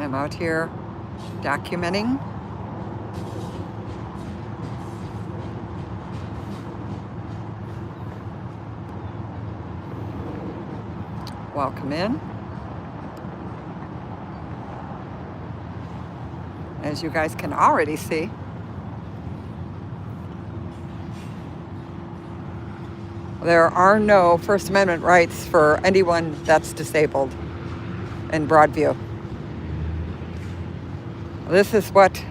I'm out here documenting. Welcome in. As you guys can already see, there are no First Amendment rights for anyone that's disabled in Broadview. This is what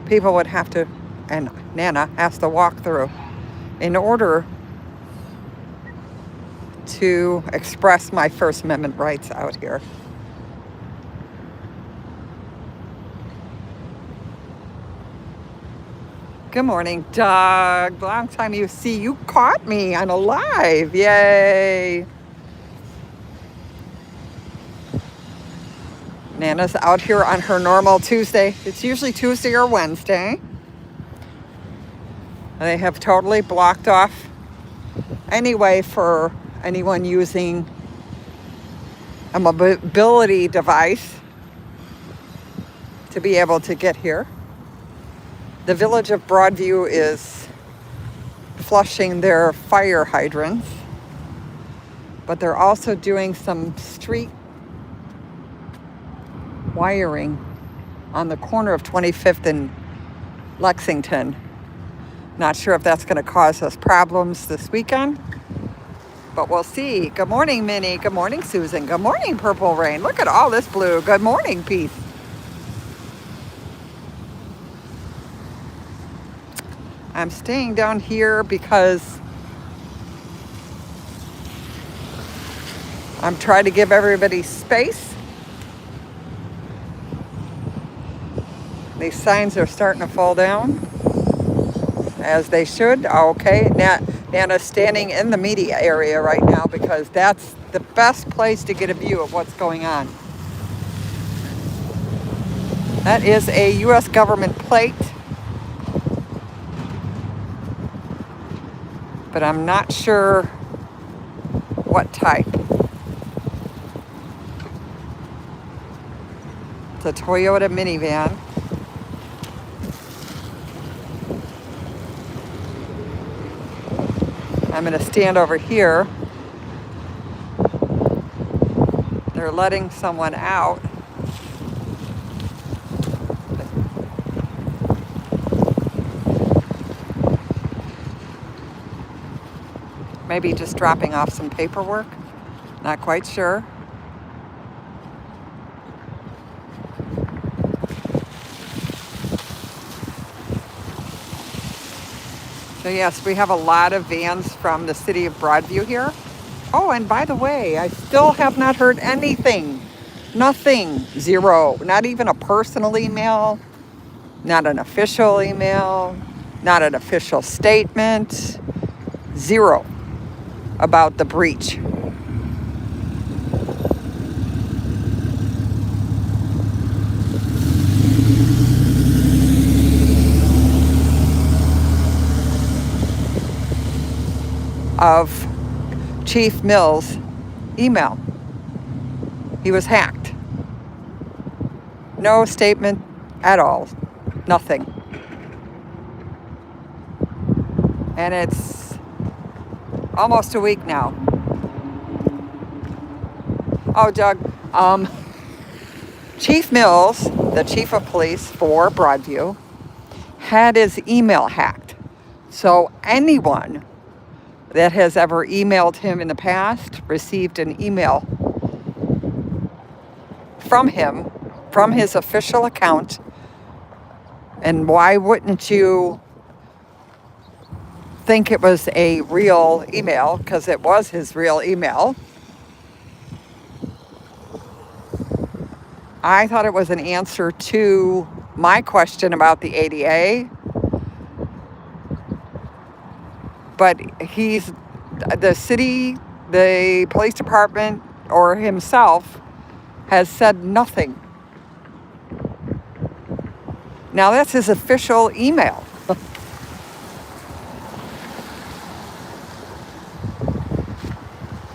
people would have to, and Nana has to walk through in order to express my First Amendment rights out here. Good morning, Doug. Long time you see. You caught me on a live. Yay. Nana's out here on her normal Tuesday. It's usually Tuesday or Wednesday. They have totally blocked off any way for anyone using a mobility device to be able to get here. The village of Broadview is flushing their fire hydrants, but they're also doing some street wiring on the corner of 25th and Lexington. Not sure if that's going to cause us problems this weekend, but we'll see. Good morning, Minnie. Good morning, Susan. Good morning, Purple Rain. Look at all this blue. Good morning, Peace. I'm staying down here because I'm trying to give everybody space. These signs are starting to fall down, as they should. Okay, Nana's standing in the media area right now because that's the best place to get a view of what's going on. That is a U.S. government plate, but I'm not sure what type. It's a Toyota minivan. I'm going to stand over here. They're letting someone out. Maybe just dropping off some paperwork. Not quite sure. So yes, we have a lot of vans from the city of Broadview here. Oh, and by the way, I still have not heard anything. Nothing. Zero. Not even a personal email. Not an official email. Not an official statement. Zero about the breach. Of Chief Mills' email. He was hacked. No statement at all. Nothing. And it's almost a week now. Oh, Doug, Chief Mills, the chief of police for Broadview, had his email hacked. So anyone that has ever emailed him in the past received an email from him, from his official account. And why wouldn't you think it was a real email? Because it was his real email. I thought it was an answer to my question about the ADA. But he's, the city, the police department, or himself has said nothing. Now that's his official email.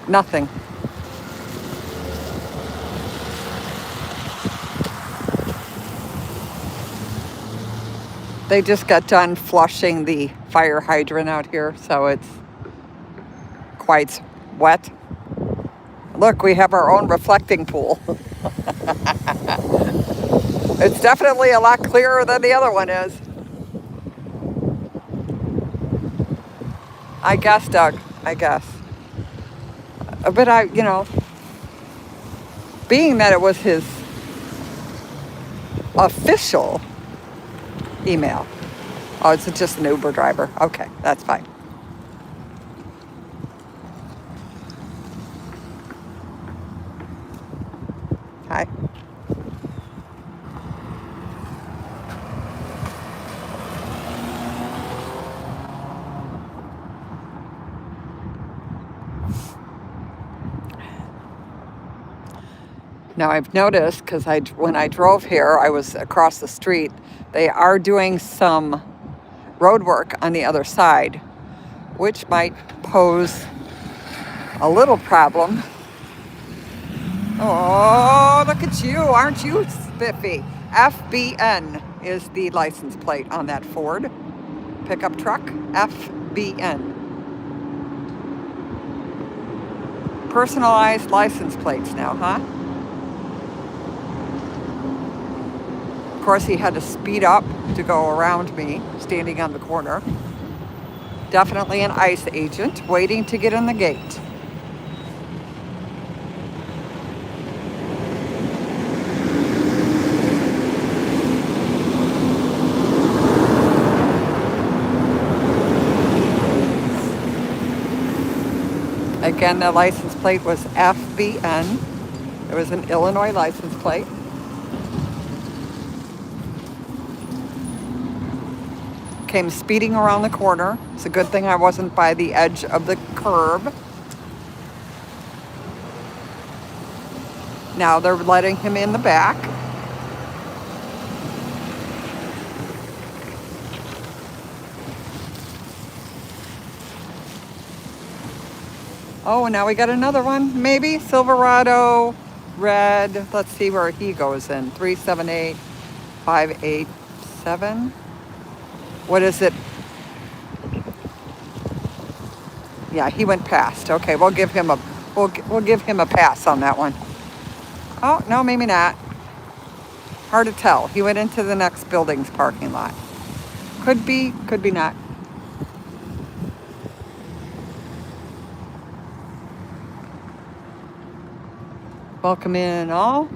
Nothing. They just got done flushing the fire hydrant out here, so it's quite wet. Look, we have our own reflecting pool. It's definitely a lot clearer than the other one is. I guess, Doug. I guess. But being that it was his official email. Oh, it's just an Uber driver. Okay, that's fine. Hi. Now I've noticed, because when I drove here, I was across the street, they are doing some road work on the other side, which might pose a little problem. Oh, look at you. Aren't you spiffy? FBN is the license plate on that Ford pickup truck. FBN. Personalized license plates now, huh? Of course, he had to speed up to go around me, standing on the corner. Definitely an ICE agent waiting to get in the gate. Again, the license plate was FBN. It was an Illinois license plate. Came speeding around the corner. It's a good thing I wasn't by the edge of the curb. Now they're letting him in the back. Oh, and now we got another one, maybe. Silverado, red. Let's see where he goes in. 378587. What is it? Yeah, he went past. Okay, we'll give him a pass on that one. Oh, no, maybe not. Hard to tell. He went into the next building's parking lot. Could be not. Welcome in all.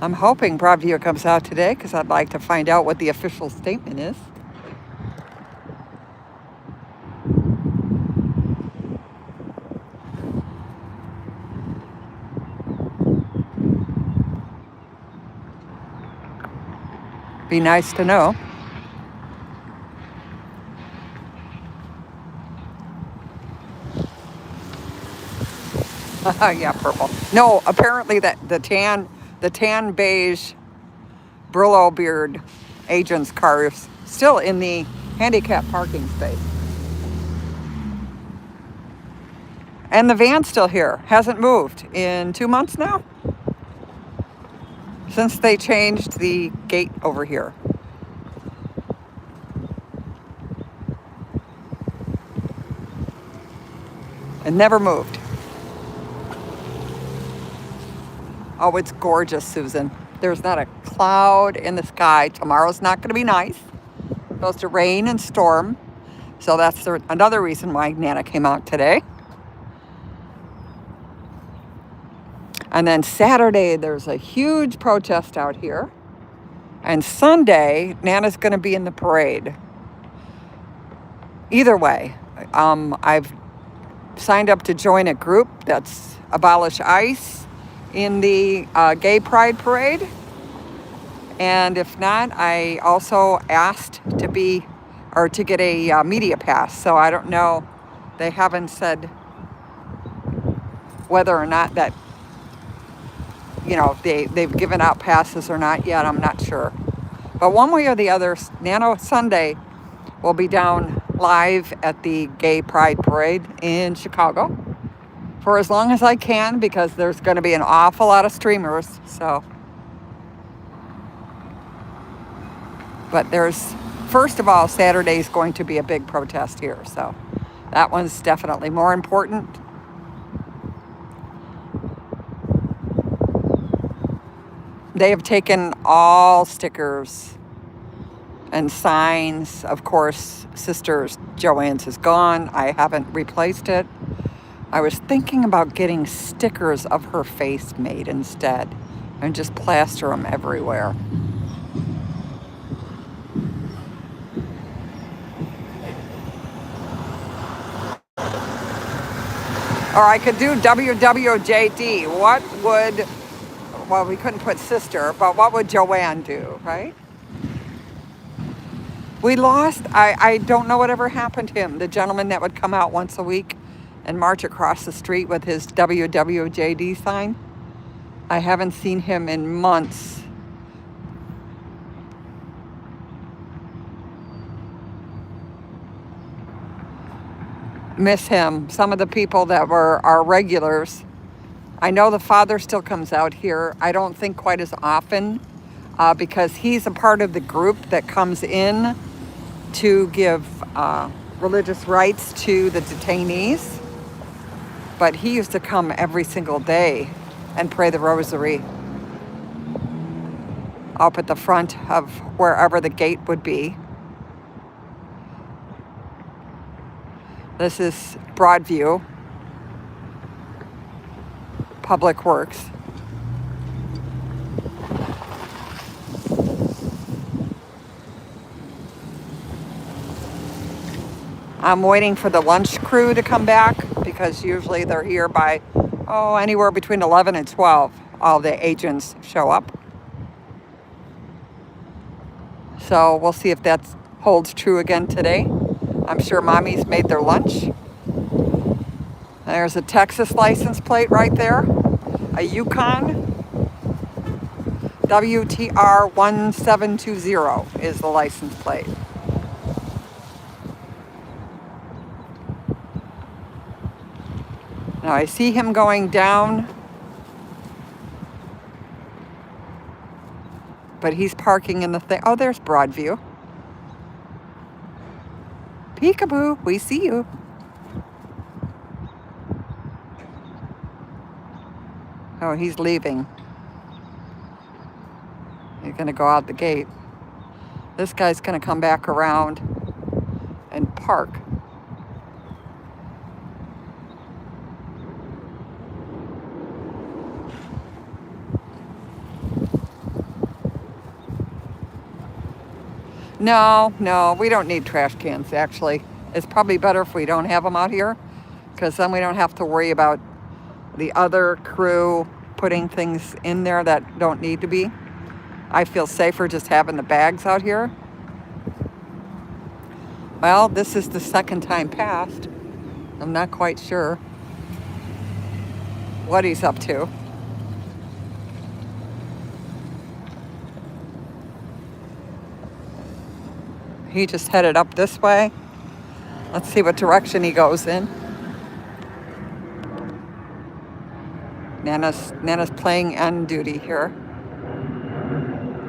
I'm hoping Broadview comes out today because I'd like to find out what the official statement is. Be nice to know. Yeah, purple. No, apparently that the tan beige Brillo beard agent's car is still in the handicap parking space. And the van's still here. Hasn't moved in 2 months now. Since they changed the gate over here. It never moved. Oh, it's gorgeous, Susan. There's not a cloud in the sky. Tomorrow's not going to be nice. It's supposed to rain and storm. So that's another reason why Nana came out today. And then Saturday, there's a huge protest out here. And Sunday, Nana's going to be in the parade. Either way, I've signed up to join a group that's Abolish ICE in the Gay Pride Parade. And if not, I also asked to get a media pass. So I don't know. They haven't said whether or not that, they've given out passes or not yet. I'm not sure. But one way or the other, Nano Sunday will be down live at the Gay Pride Parade in Chicago for as long as I can, because there's going to be an awful lot of streamers. So, but first of all, Saturday is going to be a big protest here. So that one's definitely more important. They have taken all stickers and signs. Of course, Sister Joanne's is gone. I haven't replaced it. I was thinking about getting stickers of her face made instead and just plaster them everywhere. Or I could do WWJD. Well, we couldn't put sister, but what would Joanne do, right? We lost, I don't know whatever happened to him. The gentleman that would come out once a week and march across the street with his WWJD sign. I haven't seen him in months. Miss him. Some of the people that were our regulars. I know the father still comes out here. I don't think quite as often because he's a part of the group that comes in to give religious rights to the detainees. But he used to come every single day and pray the rosary up at the front of wherever the gate would be. This is Broadview Public Works. I'm waiting for the lunch crew to come back because usually they're here by, anywhere between 11 and 12. All the agents show up. So we'll see if that holds true again today. I'm sure mommies made their lunch. There's a Texas license plate right there. A Yukon. WTR 1720 is the license plate. Now I see him going down, but he's parking in the thing. Oh, there's Broadview. Peekaboo, we see you. Oh, he's leaving. He's going to go out the gate. This guy's going to come back around and park. No, we don't need trash cans, actually. It's probably better if we don't have them out here, because then we don't have to worry about the other crew putting things in there that don't need to be. I feel safer just having the bags out here. Well, this is the second time past. I'm not quite sure what he's up to. He just headed up this way. Let's see what direction he goes in. Nana's playing end duty here.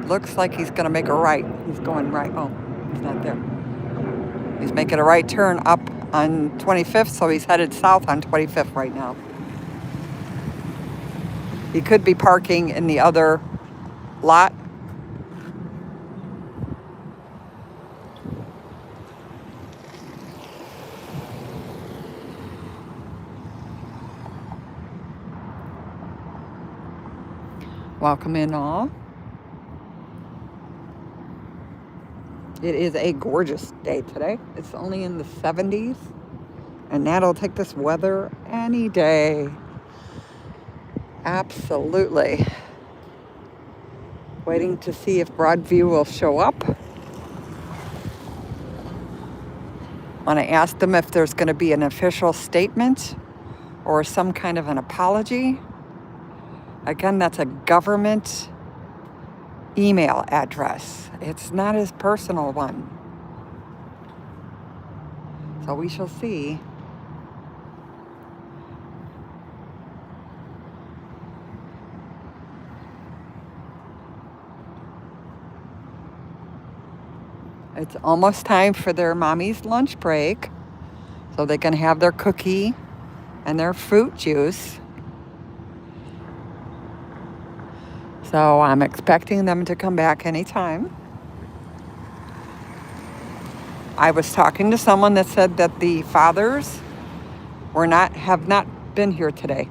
Looks like he's going to make a right. He's going right. Oh, he's not there. He's making a right turn up on 25th, so he's headed south on 25th right now. He could be parking in the other lot. Welcome in all. It is a gorgeous day today. It's only in the 70s, and that'll take this weather any day. Absolutely. Waiting to see if Broadview will show up. Want to ask them if there's going to be an official statement or some kind of an apology. Again, that's a government email address. It's not his personal one. So we shall see. It's almost time for their mommy's lunch break, so they can have their cookie and their fruit juice. So I'm expecting them to come back anytime. I was talking to someone that said that the fathers have not been here today.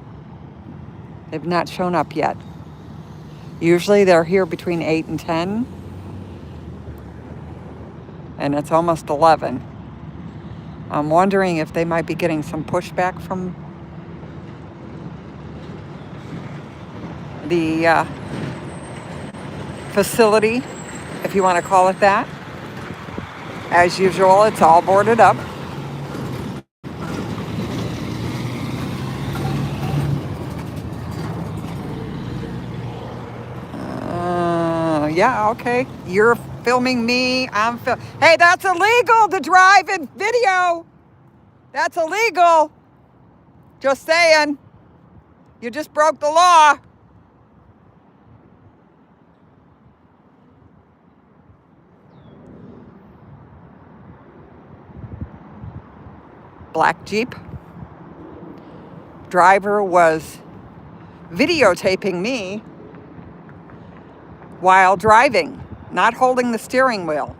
They've not shown up yet. Usually they're here between 8 and 10, and it's almost 11. I'm wondering if they might be getting some pushback from the facility, if you want to call it that. As usual, it's all boarded up. Yeah, okay. You're filming me. Hey, that's illegal to drive in video. That's illegal. Just saying. You just broke the law. Black Jeep. Driver was videotaping me while driving, not holding the steering wheel.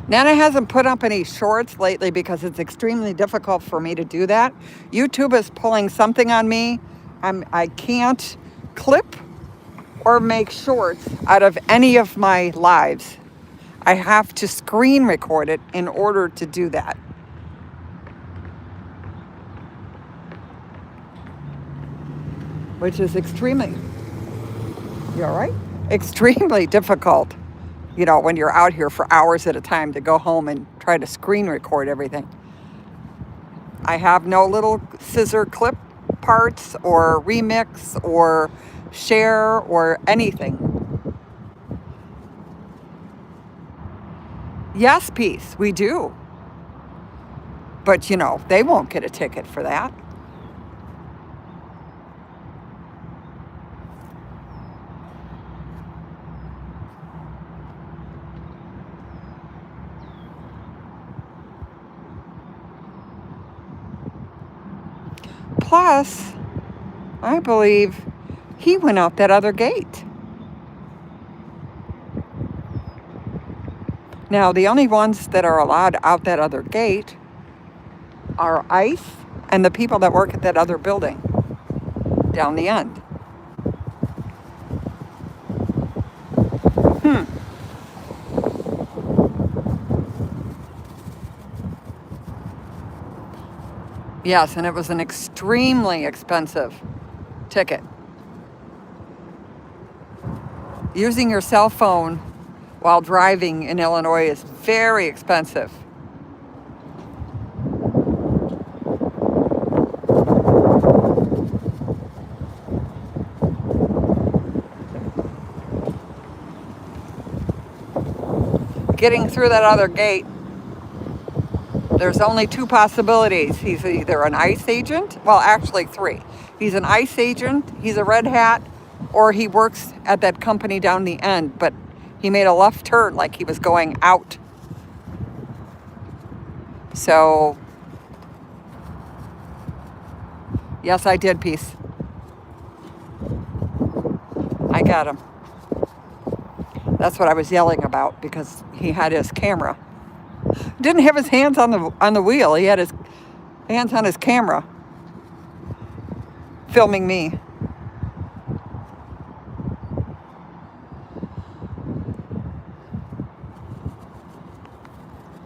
Nana hasn't put up any shorts lately because it's extremely difficult for me to do that. YouTube is pulling something on me. I can't clip or make shorts out of any of my lives. I have to screen record it in order to do that. Which is you all right? Extremely difficult, when you're out here for hours at a time to go home and try to screen record everything. I have no little scissor clip parts or remix or share or anything. Yes, peace, we do. But, they won't get a ticket for that. Plus, I believe he went out that other gate. Now, the only ones that are allowed out that other gate are ICE and the people that work at that other building down the end. Yes, and it was an extremely expensive ticket. Using your cell phone while driving in Illinois is very expensive. Getting through that other gate, there's only two possibilities. He's either an ICE agent, well, actually three. He's an ICE agent, he's a red hat, or he works at that company down the end, but he made a left turn like he was going out. So, yes, I did, peace. I got him. That's what I was yelling about because he had his camera. Didn't have his hands on the wheel. He had his hands on his camera, filming me.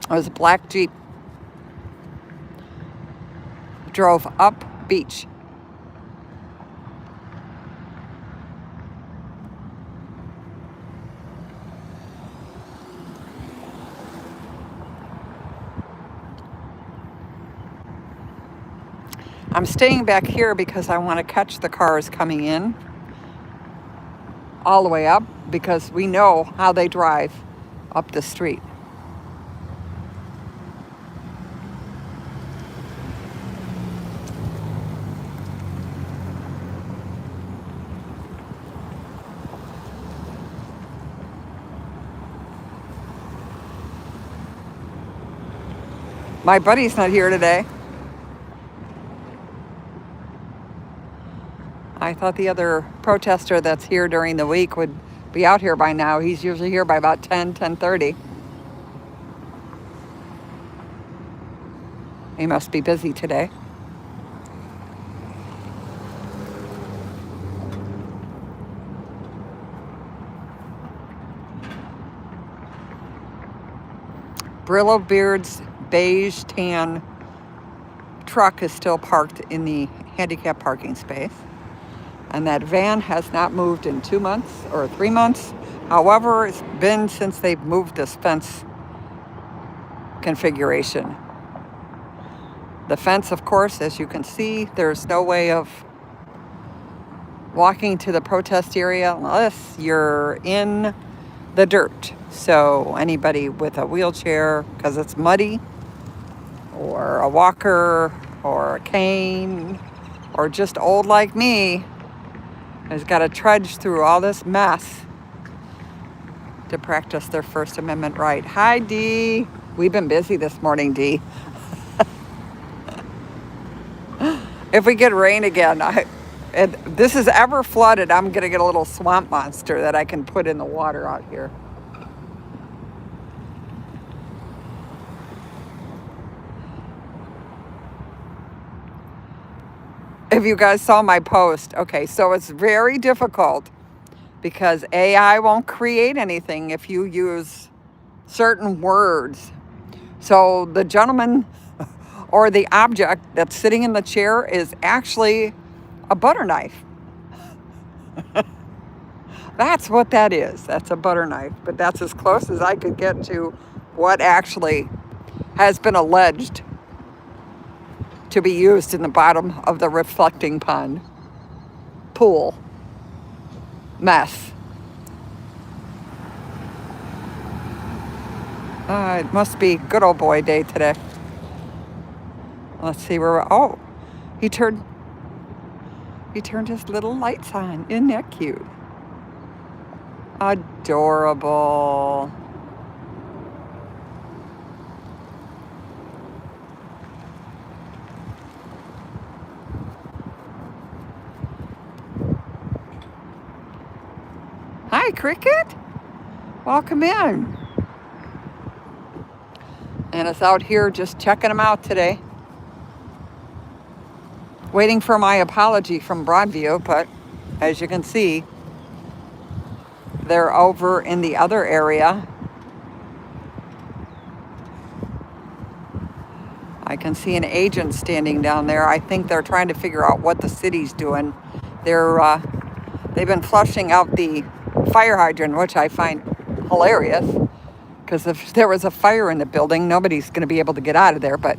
It was a black Jeep. Drove up beach. I'm staying back here because I want to catch the cars coming in all the way up because we know how they drive up the street. My buddy's not here today. I thought the other protester that's here during the week would be out here by now. He's usually here by about 10:30. He must be busy today. Brillo Beard's beige tan truck is still parked in the handicap parking space. And that van has not moved in 2 months or 3 months. However, it's been since they've moved this fence configuration. The fence, of course, as you can see, there's no way of walking to the protest area unless you're in the dirt. So anybody with a wheelchair, because it's muddy, or a walker, or a cane, or just old like me, has got to trudge through all this mess to practice their First Amendment right. Hi, Dee. We've been busy this morning, Dee. If we get rain again, this is ever flooded, I'm going to get a little swamp monster that I can put in the water out here. If you guys saw my post, okay, so it's very difficult because AI won't create anything if you use certain words. So the gentleman or the object that's sitting in the chair is actually a butter knife. That's what that is. That's a butter knife. But that's as close as I could get to what actually has been alleged to be used in the bottom of the reflecting pond pool mess. It must be good old boy day today. Let's see where he turned his little lights on. Isn't that cute? Adorable. Hi, Cricket. Welcome in. And it's out here just checking them out today. Waiting for my apology from Broadview, but as you can see, they're over in the other area. I can see an agent standing down there. I think they're trying to figure out what the city's doing. They've been flushing out the fire hydrant, which I find hilarious, because if there was a fire in the building, nobody's going to be able to get out of there. But,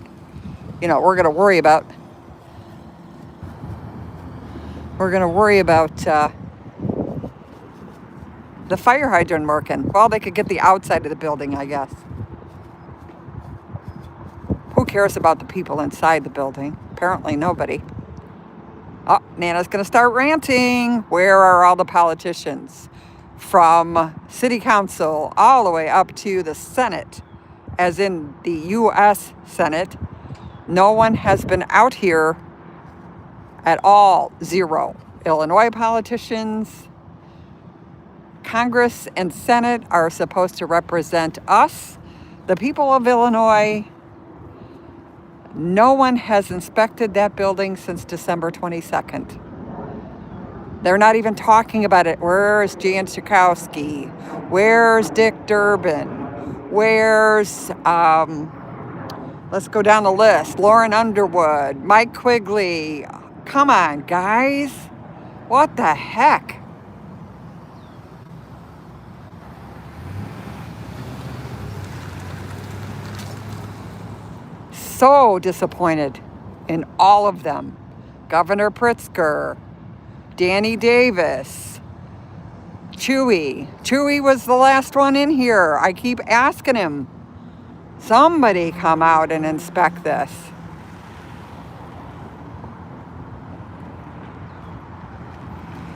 we're going to worry about the fire hydrant working. Well, they could get the outside of the building, I guess. Who cares about the people inside the building? Apparently nobody. Oh, Nana's going to start ranting. Where are all the politicians? From city council all the way up to the Senate, as in the U.S. Senate. No one has been out here at all. Zero. Illinois politicians. Congress and Senate are supposed to represent us, the people of Illinois. No one has inspected that building since December 22nd. They're not even talking about it. Where's Jan Schakowsky? Where's Dick Durbin? Where's, let's go down the list. Lauren Underwood, Mike Quigley. Come on, guys. What the heck? So disappointed in all of them. Governor Pritzker, Danny Davis, Chewy. Chewy was the last one in here. I keep asking him, somebody come out and inspect this.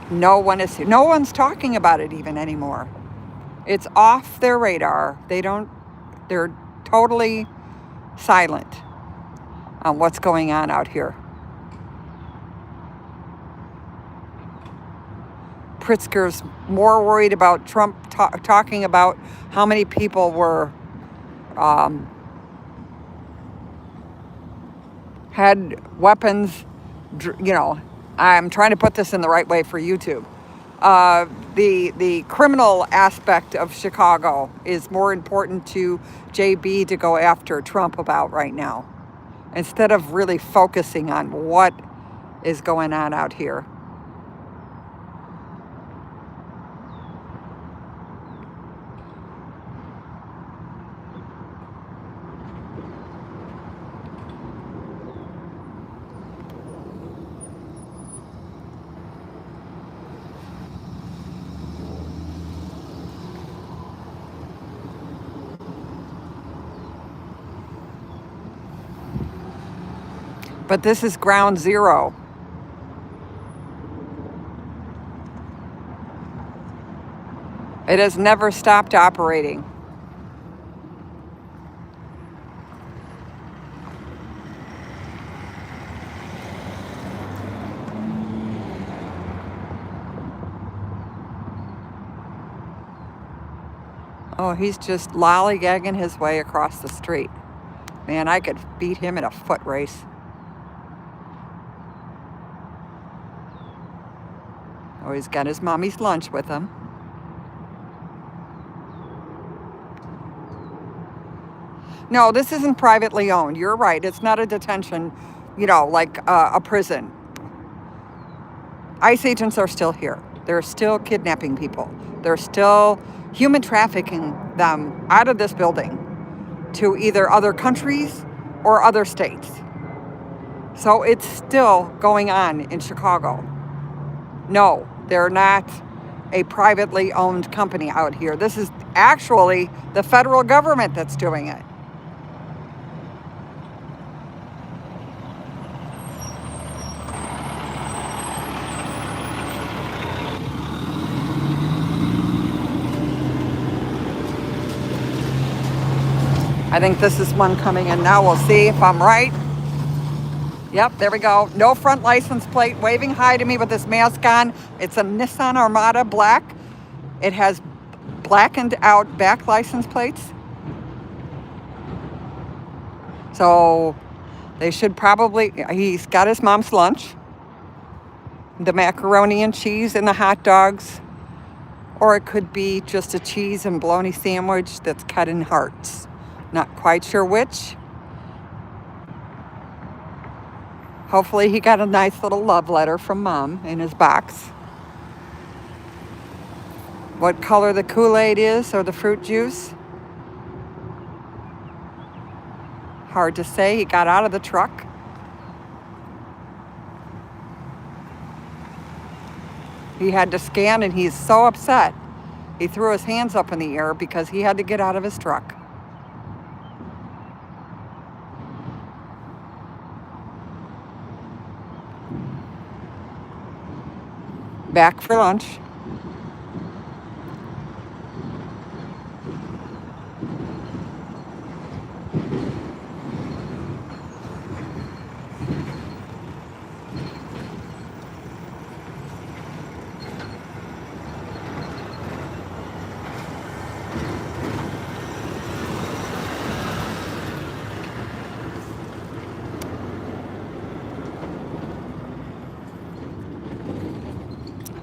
No one's talking about it even anymore. It's off their radar. They're totally silent on what's going on out here. Pritzker's more worried about Trump talking about how many people were had weapons. I'm trying to put this in the right way for YouTube. The criminal aspect of Chicago is more important to JB to go after Trump about right now, instead of really focusing on what is going on out here. But this is ground zero. It has never stopped operating. Oh, he's just lollygagging his way across the street. Man, I could beat him in a foot race. Oh, he's got his mommy's lunch with him. No, this isn't privately owned. You're right. It's not a detention, like a prison. ICE agents are still here. They're still kidnapping people. They're still human trafficking them out of this building to either other countries or other states. So it's still going on in Chicago. No, they're not a privately owned company out here. This is actually the federal government that's doing it. I think this is one coming in now. We'll see if I'm right. Yep, there we go. No front license plate, waving hi to me with his mask on. It's a Nissan Armada black. It has blackened out back license plates. So they should probably, he's got his mom's lunch, the macaroni and cheese and the hot dogs, or it could be just a cheese and bologna sandwich that's cut in hearts. Not quite sure which. Hopefully he got a nice little love letter from Mom in his box. What color the Kool-Aid is or the fruit juice? Hard to say. He got out of the truck. He had to scan and he's so upset. He threw his hands up in the air because he had to get out of his truck. Back for lunch.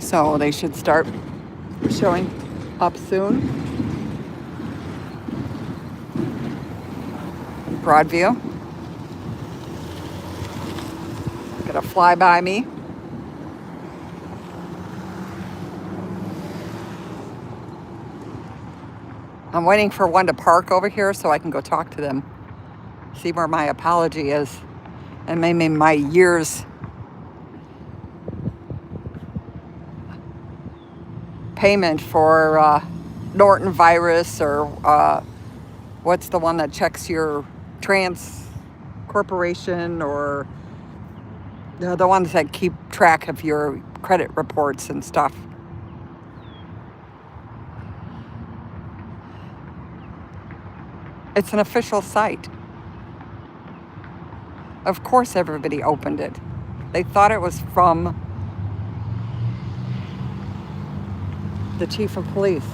So they should start showing up soon. Broadview. Gonna fly by me. I'm waiting for one to park over here so I can go talk to them. See where my apology is. And maybe my years payment for Norton virus, or what's the one that checks your trans corporation, or the ones that keep track of your credit reports and stuff. It's an official site. Of course everybody opened it. They thought it was from the chief of police.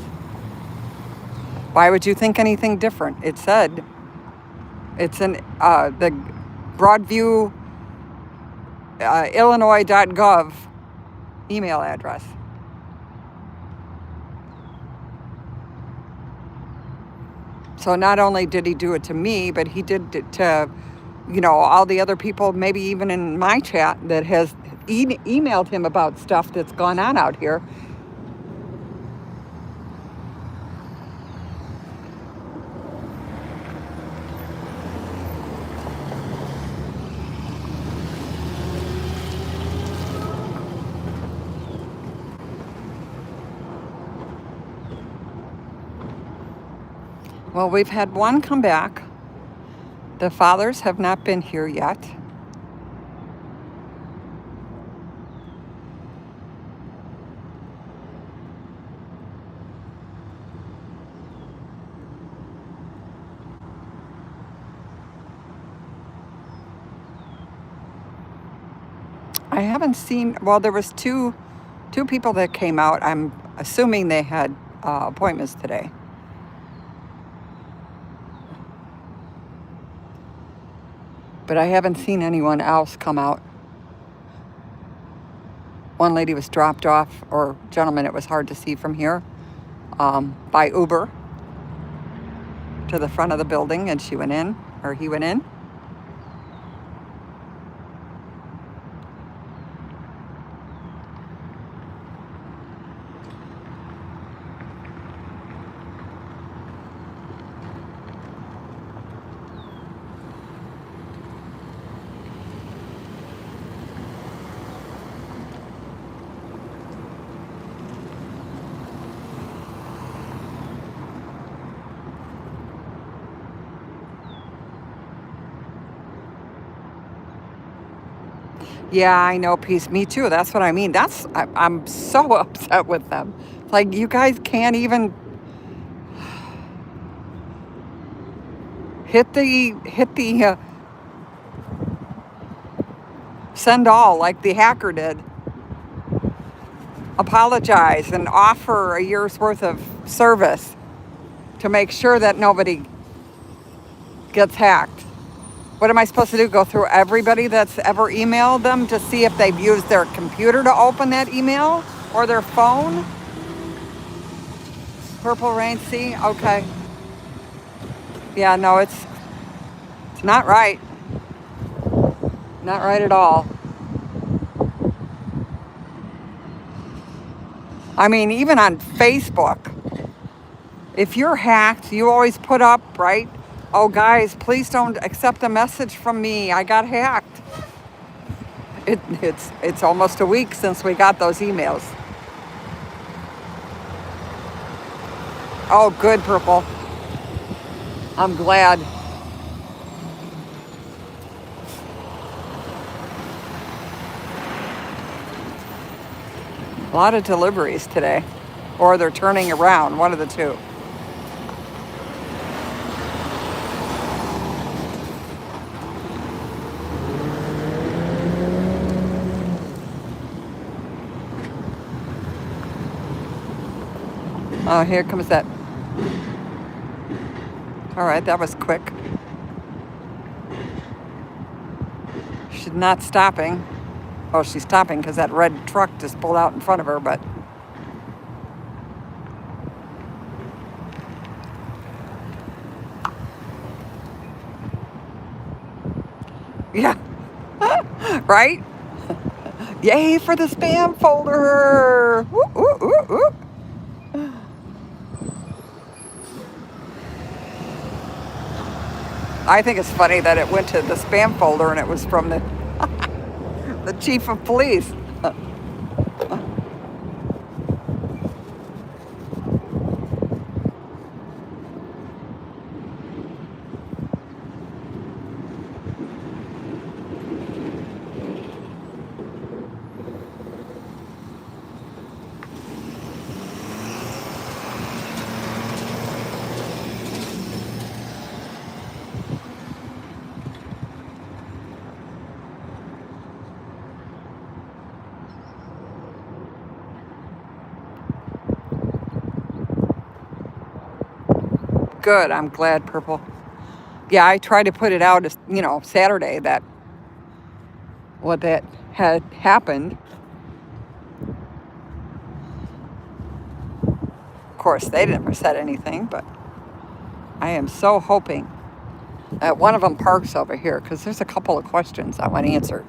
Why would you think anything different? It said it's the Broadview Illinois.gov email address. So not only did he do it to me, but he did it to, all the other people, maybe even in my chat, that has emailed him about stuff that's gone on out here. Well, we've had one come back. The fathers have not been here yet. I haven't seen, well, there was two people that came out. I'm assuming they had appointments today. But I haven't seen anyone else come out. One lady was dropped off, or gentleman, it was hard to see from here, by Uber to the front of the building, and he went in. Yeah, I know, peace. Me too. That's what I mean. I'm so upset with them. Like, you guys can't even hit the send all like the hacker did. Apologize and offer a year's worth of service to make sure that nobody gets hacked. What am I supposed to do? Go through everybody that's ever emailed them to see if they've used their computer to open that email or their phone? Purple Rain, see? Okay. Yeah, no, it's not right. Not right at all. I mean, even on Facebook, if you're hacked, you always put up, right? Oh, guys, please don't accept a message from me. I got hacked. It's almost a week since we got those emails. Oh, good, Purple. I'm glad. A lot of deliveries today. Or they're turning around, one of the two. Oh, here comes that. All right, that was quick. She's not stopping. Oh, she's stopping because that red truck just pulled out in front of her, but... Yeah. Right? Yay for the spam folder! Woo, woo, woo, woo. I think it's funny that it went to the spam folder and it was from the the chief of police. Good. I'm glad, Purple. Yeah, I tried to put it out as, Saturday that what that had happened. Of course, they never said anything, but I am so hoping that one of them parks over here because there's a couple of questions I want answered.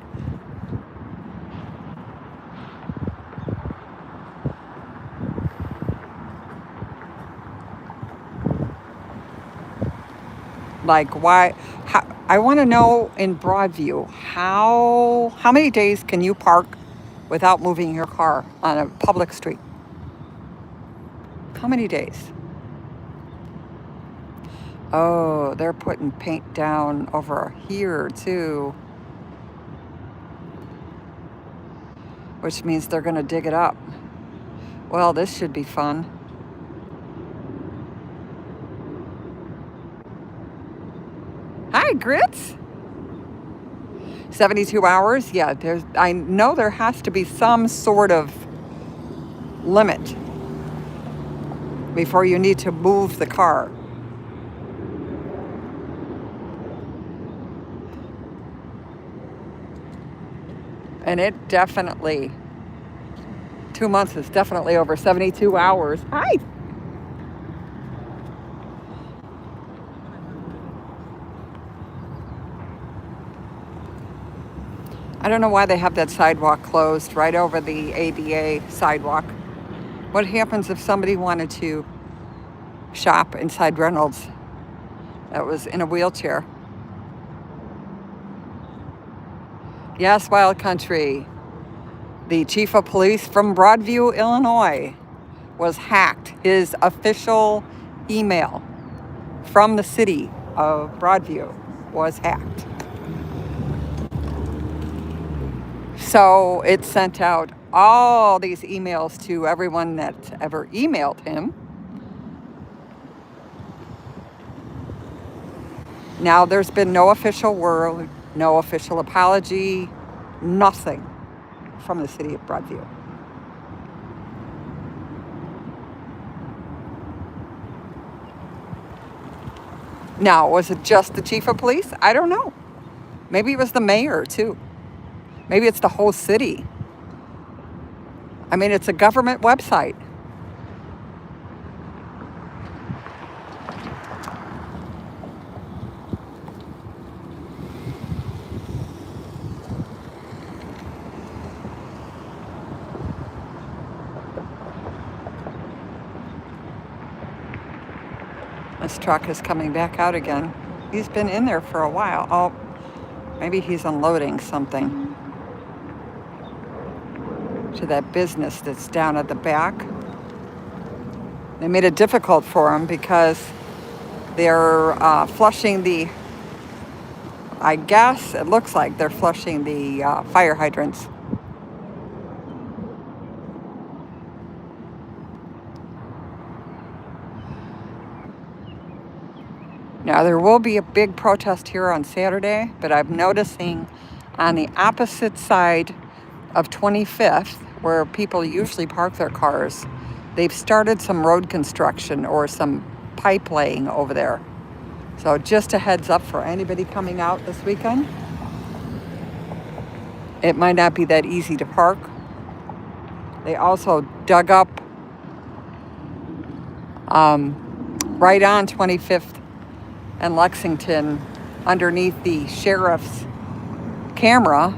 Like I want to know in Broadview how many days can you park without moving your car on a public street? How many days? Oh, they're putting paint down over here too, which means they're going to dig it up. Well, this should be fun. Hi, Grits. 72 hours? Yeah, I know there has to be some sort of limit before you need to move the car. And it definitely, 2 months is definitely over 72 hours. Hi. I don't know why they have that sidewalk closed right over the ADA sidewalk. What happens if somebody wanted to shop inside Reynolds that was in a wheelchair? Yes, Wild Country. The chief of police from Broadview, Illinois, was hacked. His official email from the city of Broadview was hacked. So it sent out all these emails to everyone that ever emailed him. Now there's been no official word, no official apology, nothing from the city of Broadview. Now, was it just the chief of police? I don't know. Maybe it was the mayor too. Maybe it's the whole city. I mean, it's a government website. This truck is coming back out again. He's been in there for a while. Oh, maybe he's unloading something to that business that's down at the back. They made it difficult for him because they're flushing the, I guess it looks like they're flushing the fire hydrants. Now, there will be a big protest here on Saturday, but I'm noticing on the opposite side of 25th, where people usually park their cars, they've started some road construction or some pipe laying over there. So just a heads up for anybody coming out this weekend. It might not be that easy to park. They also dug up right on 25th and Lexington underneath the sheriff's camera.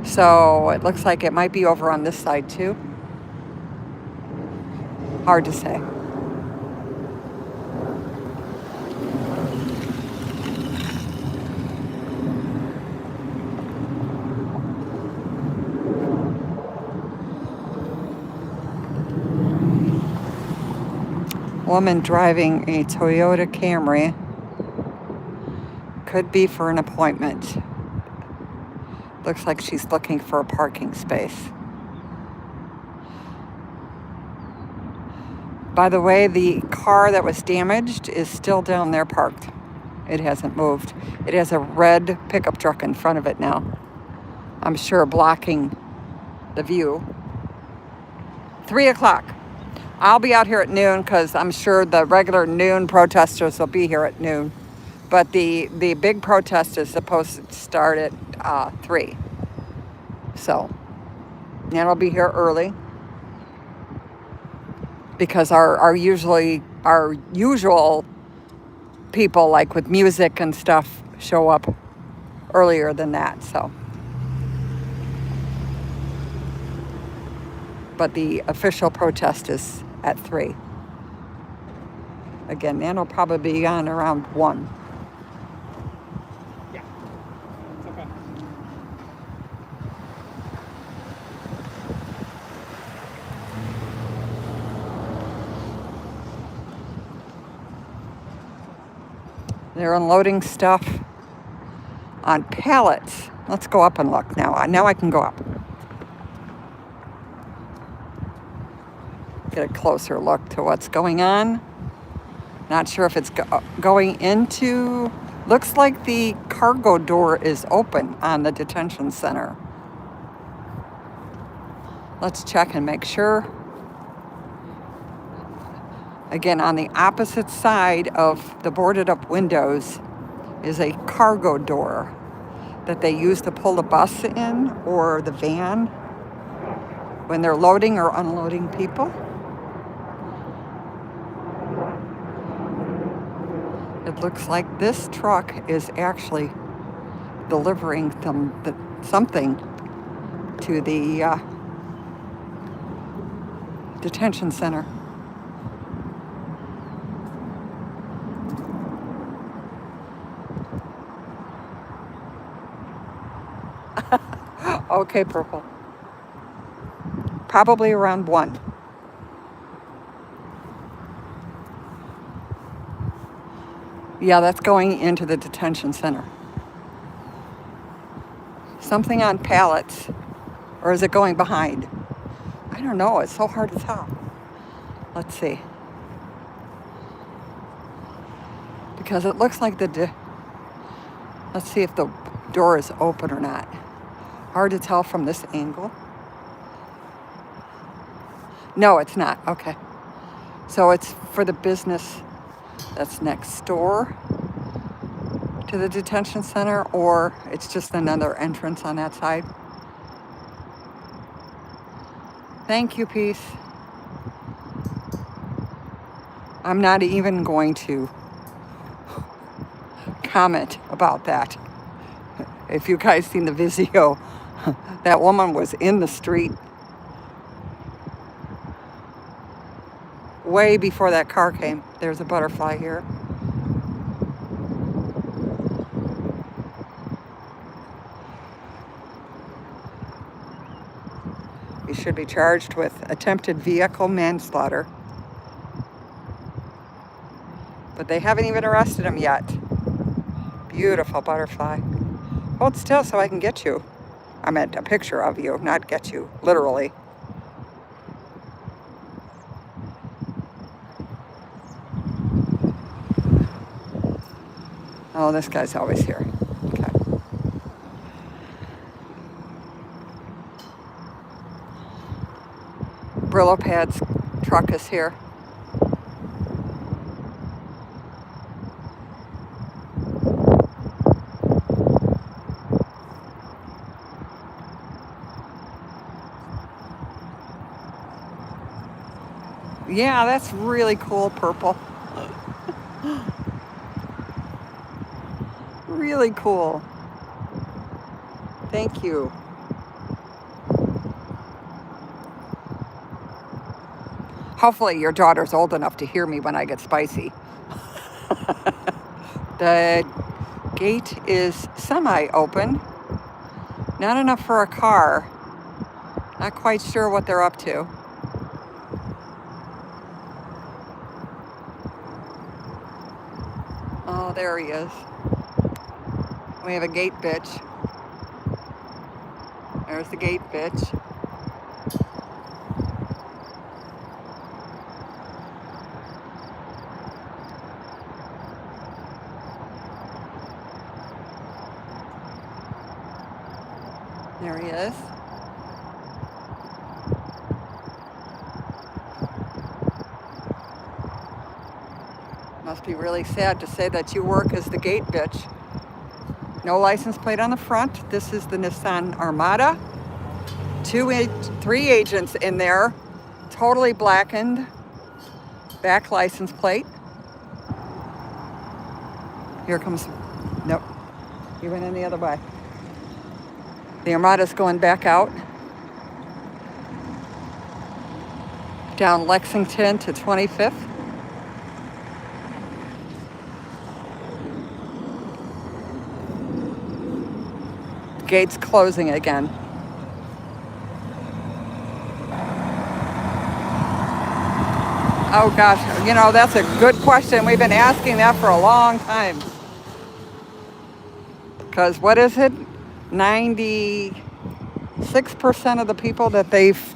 So it looks like it might be over on this side too. Hard to say. Woman driving a Toyota Camry. Could be for an appointment. Looks like she's looking for a parking space. By the way, the car that was damaged is still down there parked. It hasn't moved. It has a red pickup truck in front of it now. I'm sure blocking the view. 3 o'clock. I'll be out here at noon because I'm sure the regular noon protesters will be here at noon. But the big protest is supposed to start at 3. So, and I'll be here early because our usual people, like with music and stuff, show up earlier than that. So, but the official protest is at 3. Again, Nan will probably be on around 1. Yeah. Okay. They're unloading stuff on pallets. Let's go up and look now. Now I can go up. Get a closer look to what's going on. Not sure if it's going into... Looks like the cargo door is open on the detention center. Let's check and make sure. Again, on the opposite side of the boarded up windows is a cargo door that they use to pull the bus in or the van when they're loading or unloading people. It looks like this truck is actually delivering something to the detention center. Okay, purple. Probably around 1. Yeah, that's going into the detention center. Something on pallets. Or is it going behind? I don't know. It's so hard to tell. Let's see. Because it looks like let's see if the door is open or not. Hard to tell from this angle. No, it's not. Okay. So it's for the business that's next door to the detention center, or it's just another entrance on that side. Thank you, peace. I'm not even going to comment about that. If you guys seen the video, that woman was in the street way before that car came. There's a butterfly here. He should be charged with attempted vehicle manslaughter. But they haven't even arrested him yet. Beautiful butterfly. Hold still so I can get you. I meant a picture of you, not get you, literally. Oh, this guy's always here. Okay. Brillo Pad's truck is here. Yeah, that's really cool, purple. Really cool. Thank you. Hopefully your daughter's old enough to hear me when I get spicy. The gate is semi-open. Not enough for a car. Not quite sure what they're up to. Oh, there he is. We have a gate bitch. There's the gate bitch. There he is. Must be really sad to say that you work as the gate bitch. No license plate on the front. This is the Nissan Armada. Three agents in there. Totally blackened. Back license plate. Here comes, nope. He went in the other way. The Armada's going back out. Down Lexington to 25th. Gates closing again. Oh gosh, that's a good question. We've been asking that for a long time. Because what is it? 96% of the people that they've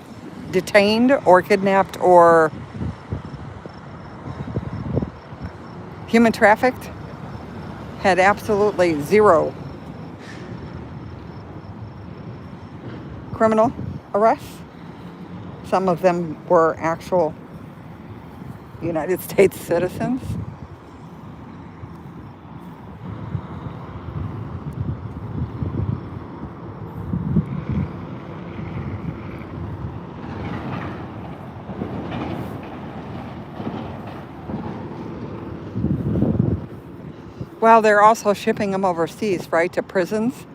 detained or kidnapped or human trafficked had absolutely zero criminal arrests. Some of them were actual United States citizens. Well, they're also shipping them overseas, right, to prisons.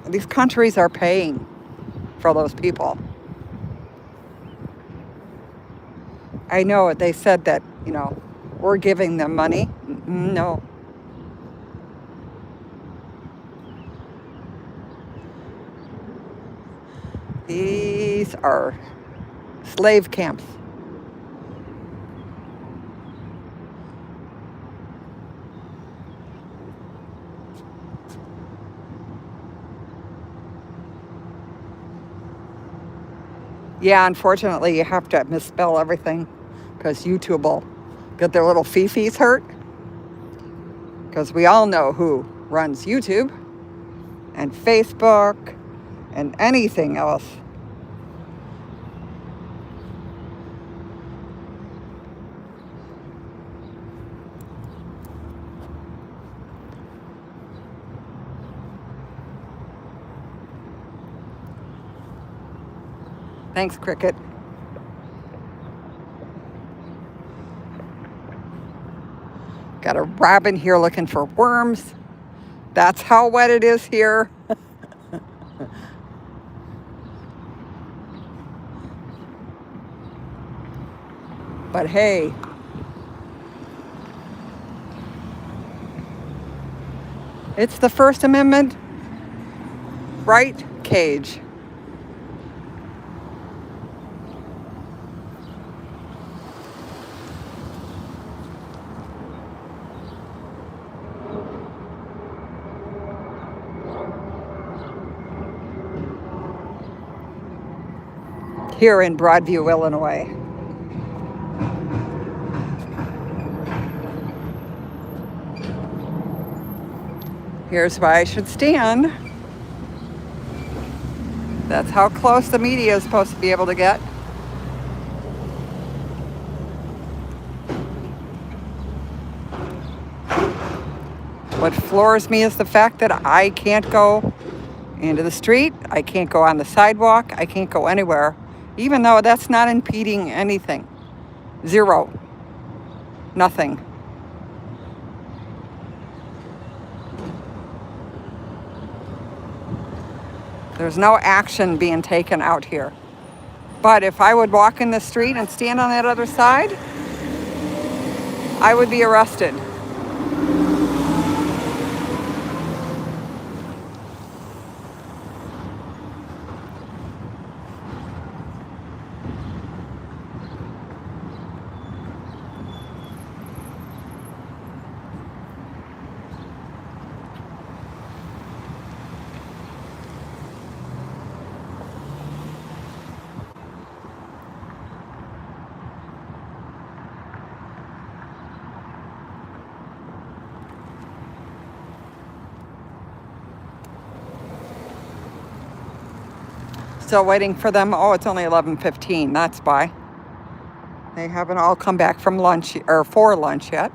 These countries are paying for those people. I know they said that, we're giving them money. No. These are slave camps. Yeah, unfortunately, you have to misspell everything because YouTube will get their little fifis hurt. Because we all know who runs YouTube and Facebook and anything else. Thanks, Cricket. Got a robin here looking for worms. That's how wet it is here. But hey, it's the First Amendment right cage. Here in Broadview, Illinois. Here's why I should stand. That's how close the media is supposed to be able to get. What floors me is the fact that I can't go into the street. I can't go on the sidewalk. I can't go anywhere. Even though that's not impeding anything. Zero. Nothing. There's no action being taken out here. But if I would walk in the street and stand on that other side, I would be arrested. Still waiting for them. Oh, it's only 11:15. That's why. They haven't all come back from lunch or for lunch yet.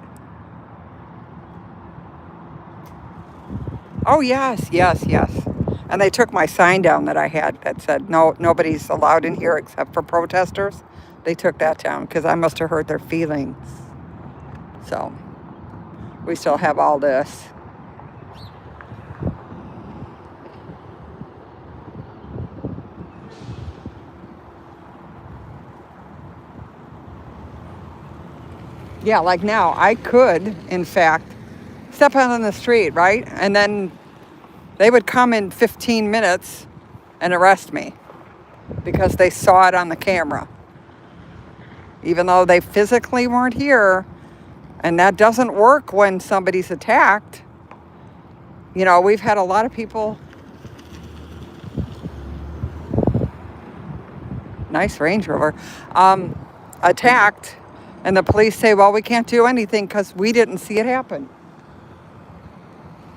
Oh, yes, yes, yes. And they took my sign down that I had that said, no, nobody's allowed in here except for protesters. They took that down because I must have hurt their feelings. So we still have all this. Yeah, like now, I could, in fact, step out on the street, right? And then they would come in 15 minutes and arrest me because they saw it on the camera. Even though they physically weren't here, and that doesn't work when somebody's attacked. You know, we've had a lot of people, nice Range Rover, attacked, and the police say, well, we can't do anything because we didn't see it happen.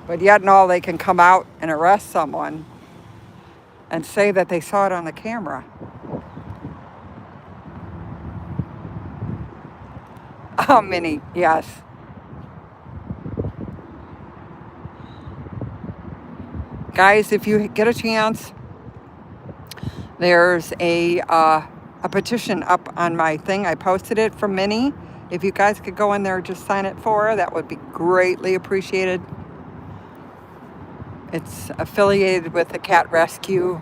But yet, no, they can come out and arrest someone and say that they saw it on the camera. Oh, Minnie, yes. Guys, if you get a chance, there's a petition up on my thing. I posted it from Minnie. If you guys could go in there and just sign it for her, that would be greatly appreciated. It's affiliated with the cat rescue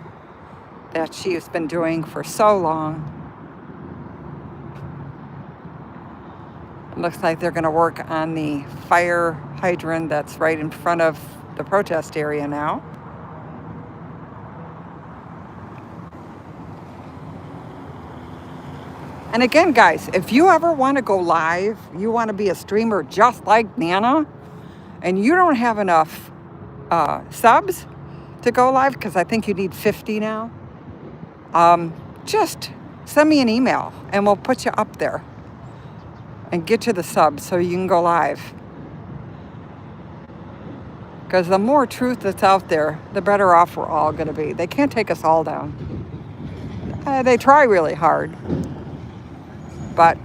that she has been doing for so long. It looks like they're going to work on the fire hydrant that's right in front of the protest area now. And again, guys, if you ever want to go live, you want to be a streamer just like Nana, and you don't have enough subs to go live, because I think you need 50 now, just send me an email and we'll put you up there and get you the subs so you can go live. Because the more truth that's out there, the better off we're all going to be. They can't take us all down. They try really hard. But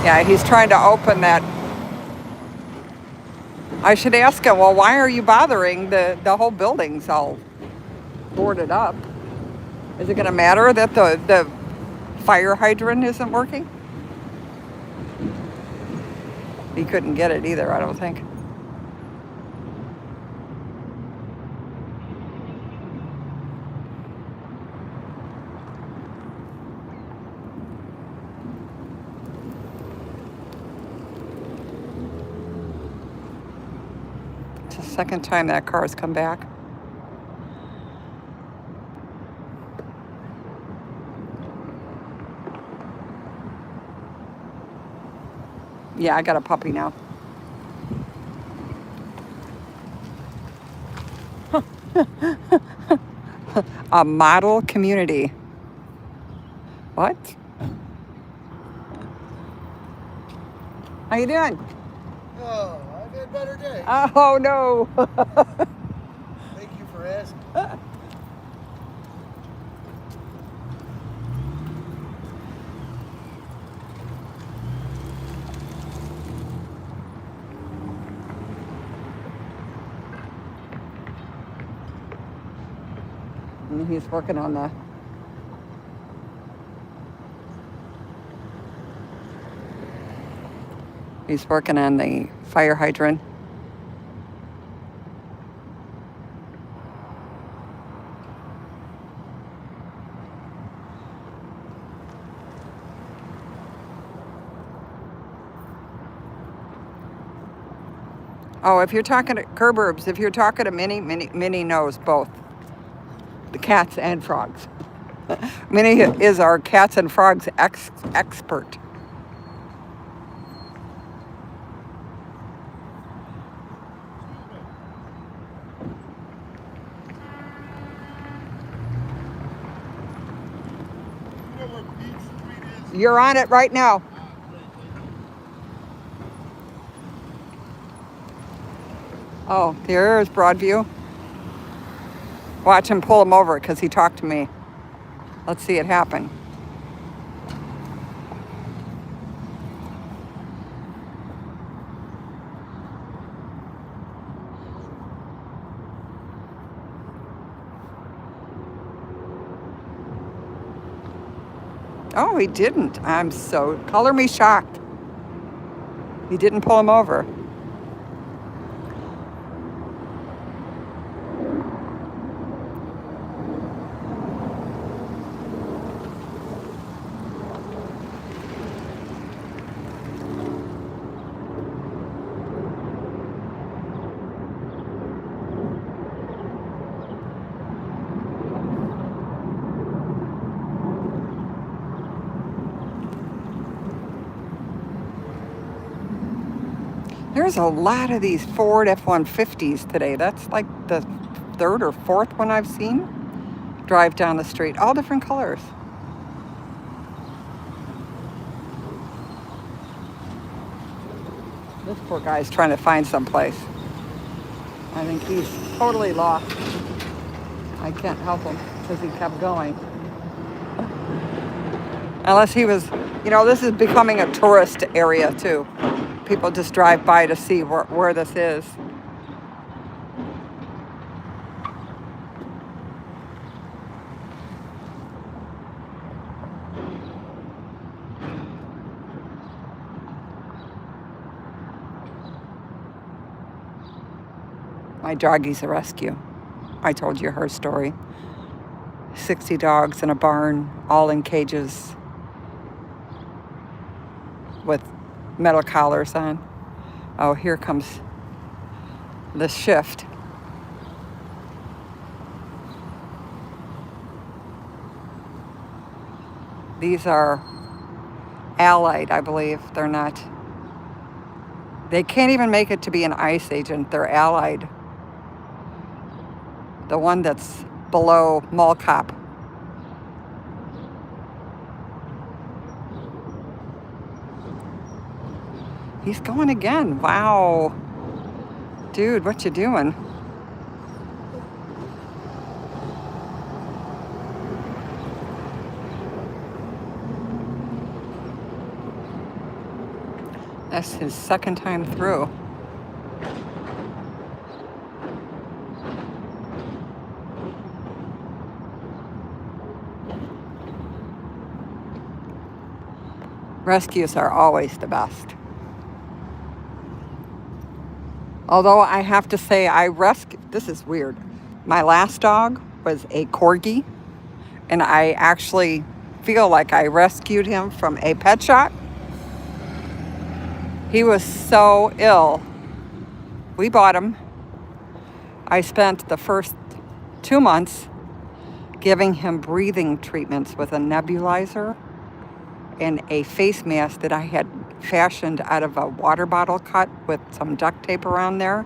yeah, he's trying to open that. I should ask him, well, why are you bothering? The whole building's all boarded up. Is it going to matter that the fire hydrant isn't working? He couldn't get it either, I don't think. It's the second time that car's come back. Yeah, I got a puppy now. A model community. What? How you doing? Oh, I've had better days. Oh, no. Thank you for asking. And he's working on the... He's working on the fire hydrant. Oh, if you're talking to Kerberbs, if you're talking to Minnie knows both. The cats and frogs. Minnie is our cats and frogs expert. You know where Beach Street is? You're on it right now. Oh, there's Broadview. Watch him pull him over because he talked to me. Let's see it happen. Oh, he didn't. I'm so color me shocked. He didn't pull him over. There's a lot of these Ford F-150s today. That's like the third or fourth one I've seen drive down the street. All different colors. This poor guy's trying to find someplace. I think he's totally lost. I can't help him because he kept going. Unless he was, this is becoming a tourist area too. People just drive by to see where this is. My doggie's a rescue. I told you her story. 60 dogs in a barn, all in cages with metal collars on. Oh, here comes the shift. These are allied, I believe. They're not. They can't even make it to be an ICE agent. They're allied. The one that's below mall cop. He's going again. Wow. Dude, what you doing? That's his second time through. Rescues are always the best. Although I have to say, this is weird. My last dog was a corgi, and I actually feel like I rescued him from a pet shop. He was so ill. We bought him. I spent the first 2 months giving him breathing treatments with a nebulizer and a face mask that I had fashioned out of a water bottle cut with some duct tape around there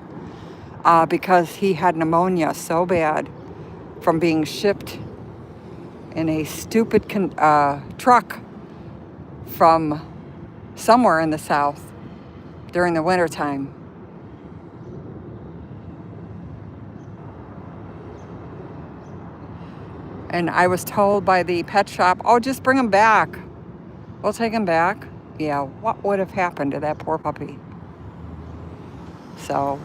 because he had pneumonia so bad from being shipped in a stupid truck from somewhere in the South during the wintertime. And I was told by the pet shop, oh, just bring him back. We'll take him back. Yeah, what would have happened to that poor puppy? So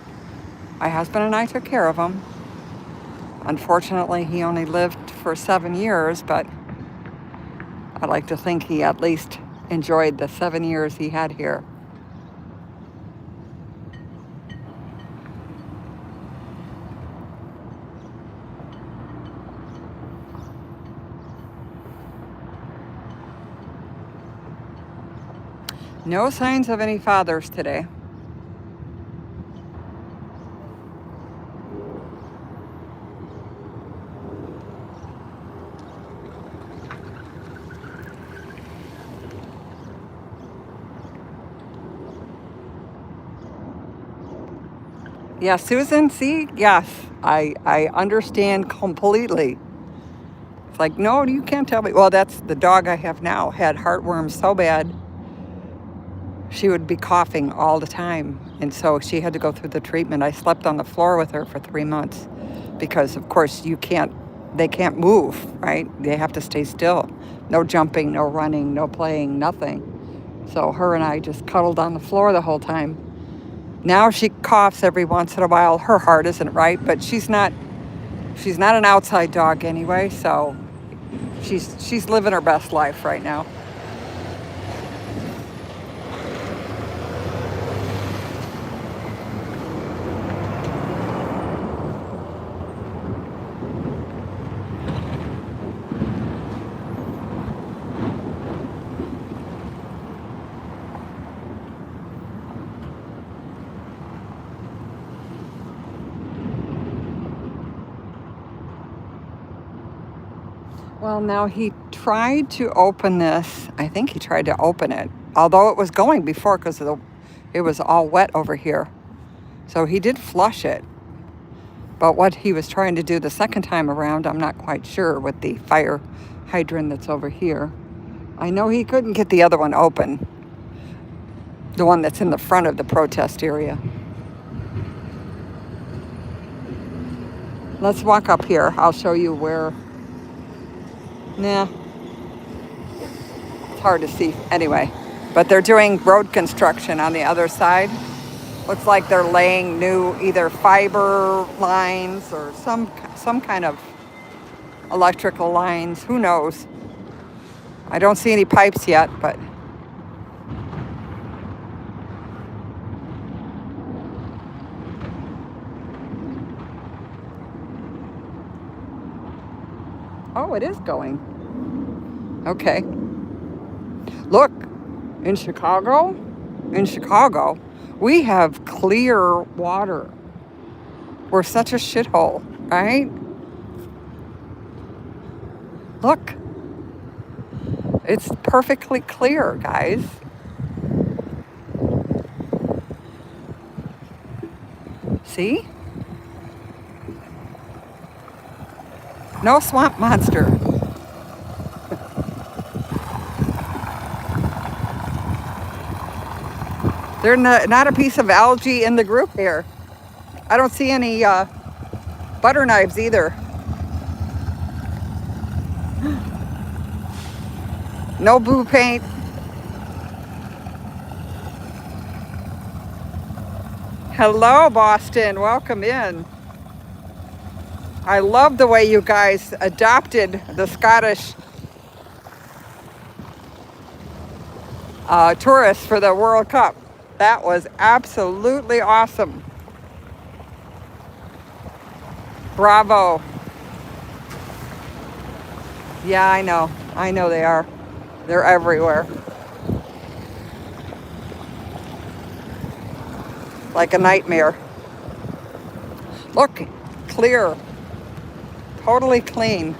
my husband and I took care of him. Unfortunately, he only lived for 7 years, but I like to think he at least enjoyed the 7 years he had here. No signs of any fathers today. Yeah, Susan, see? Yes, I understand completely. It's like, no, you can't tell me. Well, that's the dog I have now. Had heartworms so bad, she would be coughing all the time. And so she had to go through the treatment. I slept on the floor with her for 3 months because, of course, they can't move, right? They have to stay still. No jumping, no running, no playing, nothing. So her and I just cuddled on the floor the whole time. Now she coughs every once in a while. Her heart isn't right, but she's not an outside dog anyway, so she's living her best life right now. Well, now he tried to open this. I think he tried to open it, although it was going before because it was all wet over here. So he did flush it. But what he was trying to do the second time around, I'm not quite sure with the fire hydrant that's over here. I know he couldn't get the other one open, the one that's in the front of the protest area. Let's walk up here. I'll show you where. Nah, it's hard to see anyway. But they're doing road construction on the other side. Looks like they're laying new either fiber lines or some kind of electrical lines. Who knows? I don't see any pipes yet, but oh, it is going. Okay. Look, in Chicago, we have clear water. We're such a shithole, right? Look. It's perfectly clear, guys. See? No swamp monster. There's not a piece of algae in the group here. I don't see any butter knives either. No blue paint. Hello, Boston. Welcome in. I love the way you guys adopted the Scottish tourists for the World Cup. That was absolutely awesome. Bravo. Yeah, I know. I know they are. They're everywhere. Like a nightmare. Look, clear. Totally clean.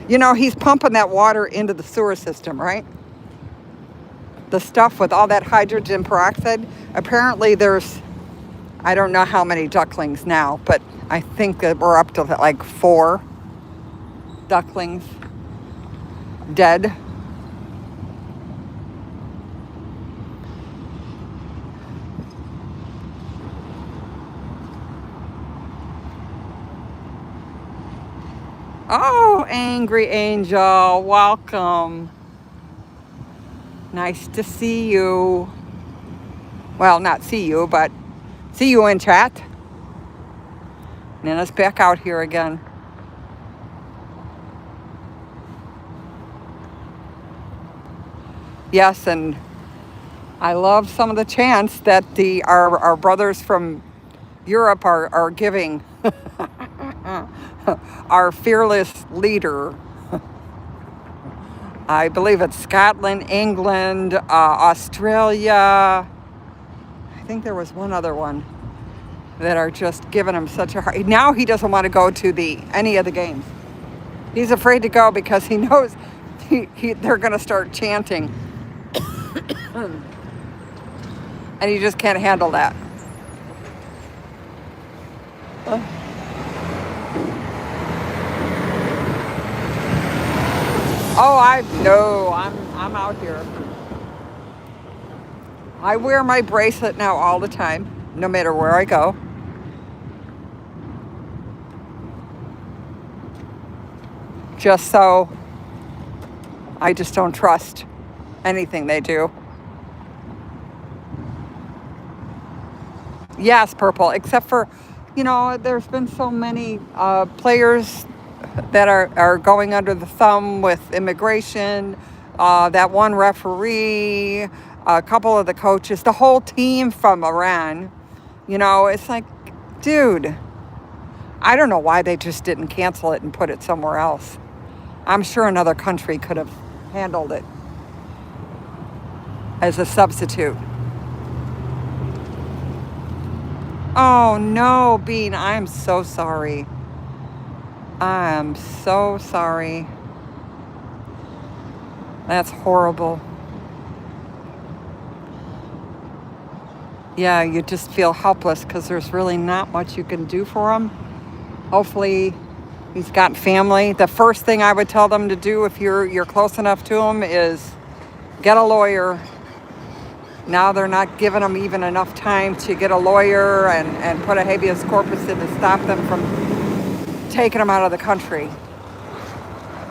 You know, he's pumping that water into the sewer system, right? The stuff with all that hydrogen peroxide. Apparently there's, I don't know how many ducklings now, but I think that we're up to like 4 ducklings dead. Oh, Angry Angel, welcome. Nice to see you. Well, not see you, but see you in chat. And then let's back out here again. Yes, and I love some of the chants that our brothers from Europe are giving. Our fearless leader. I believe it's Scotland, England, Australia. I think there was one other one that are just giving him such a hard. Now he doesn't want to go to any of the games. He's afraid to go because he knows they're going to start chanting. And he just can't handle that. Oh, I'm I'm out here. I wear my bracelet now all the time, no matter where I go. Just so I just don't trust anything they do. Yes, purple, except for, there's been so many players that are going under the thumb with immigration, that one referee, a couple of the coaches, the whole team from Iran. It's like, dude, I don't know why they just didn't cancel it and put it somewhere else. I'm sure another country could have handled it as a substitute. Oh no, Bean, I'm so sorry. I'm so sorry. That's horrible. Yeah, you just feel helpless because there's really not much you can do for him. Hopefully he's got family. The first thing I would tell them to do if you're close enough to him is get a lawyer. Now they're not giving them even enough time to get a lawyer and put a habeas corpus in to stop them from taking them out of the country.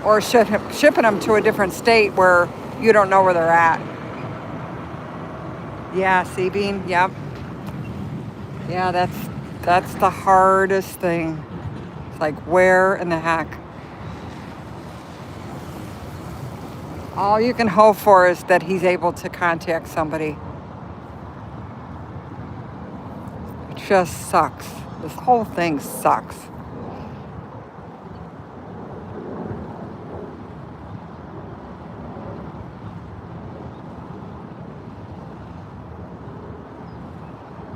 Or shipping them to a different state where you don't know where they're at. Yeah, see, Bean? Yep. Yeah, that's the hardest thing. It's like, where in the heck? All you can hope for is that he's able to contact somebody. It just sucks. This whole thing sucks.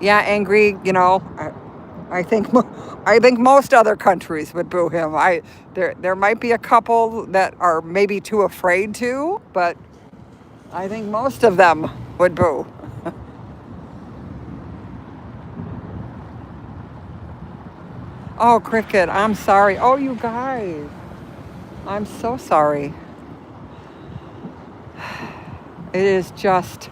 Yeah, angry, I think most other countries would boo him. There might be a couple that are maybe too afraid to, but I think most of them would boo. Oh, Cricket, I'm sorry. Oh, you guys, I'm so sorry. It is just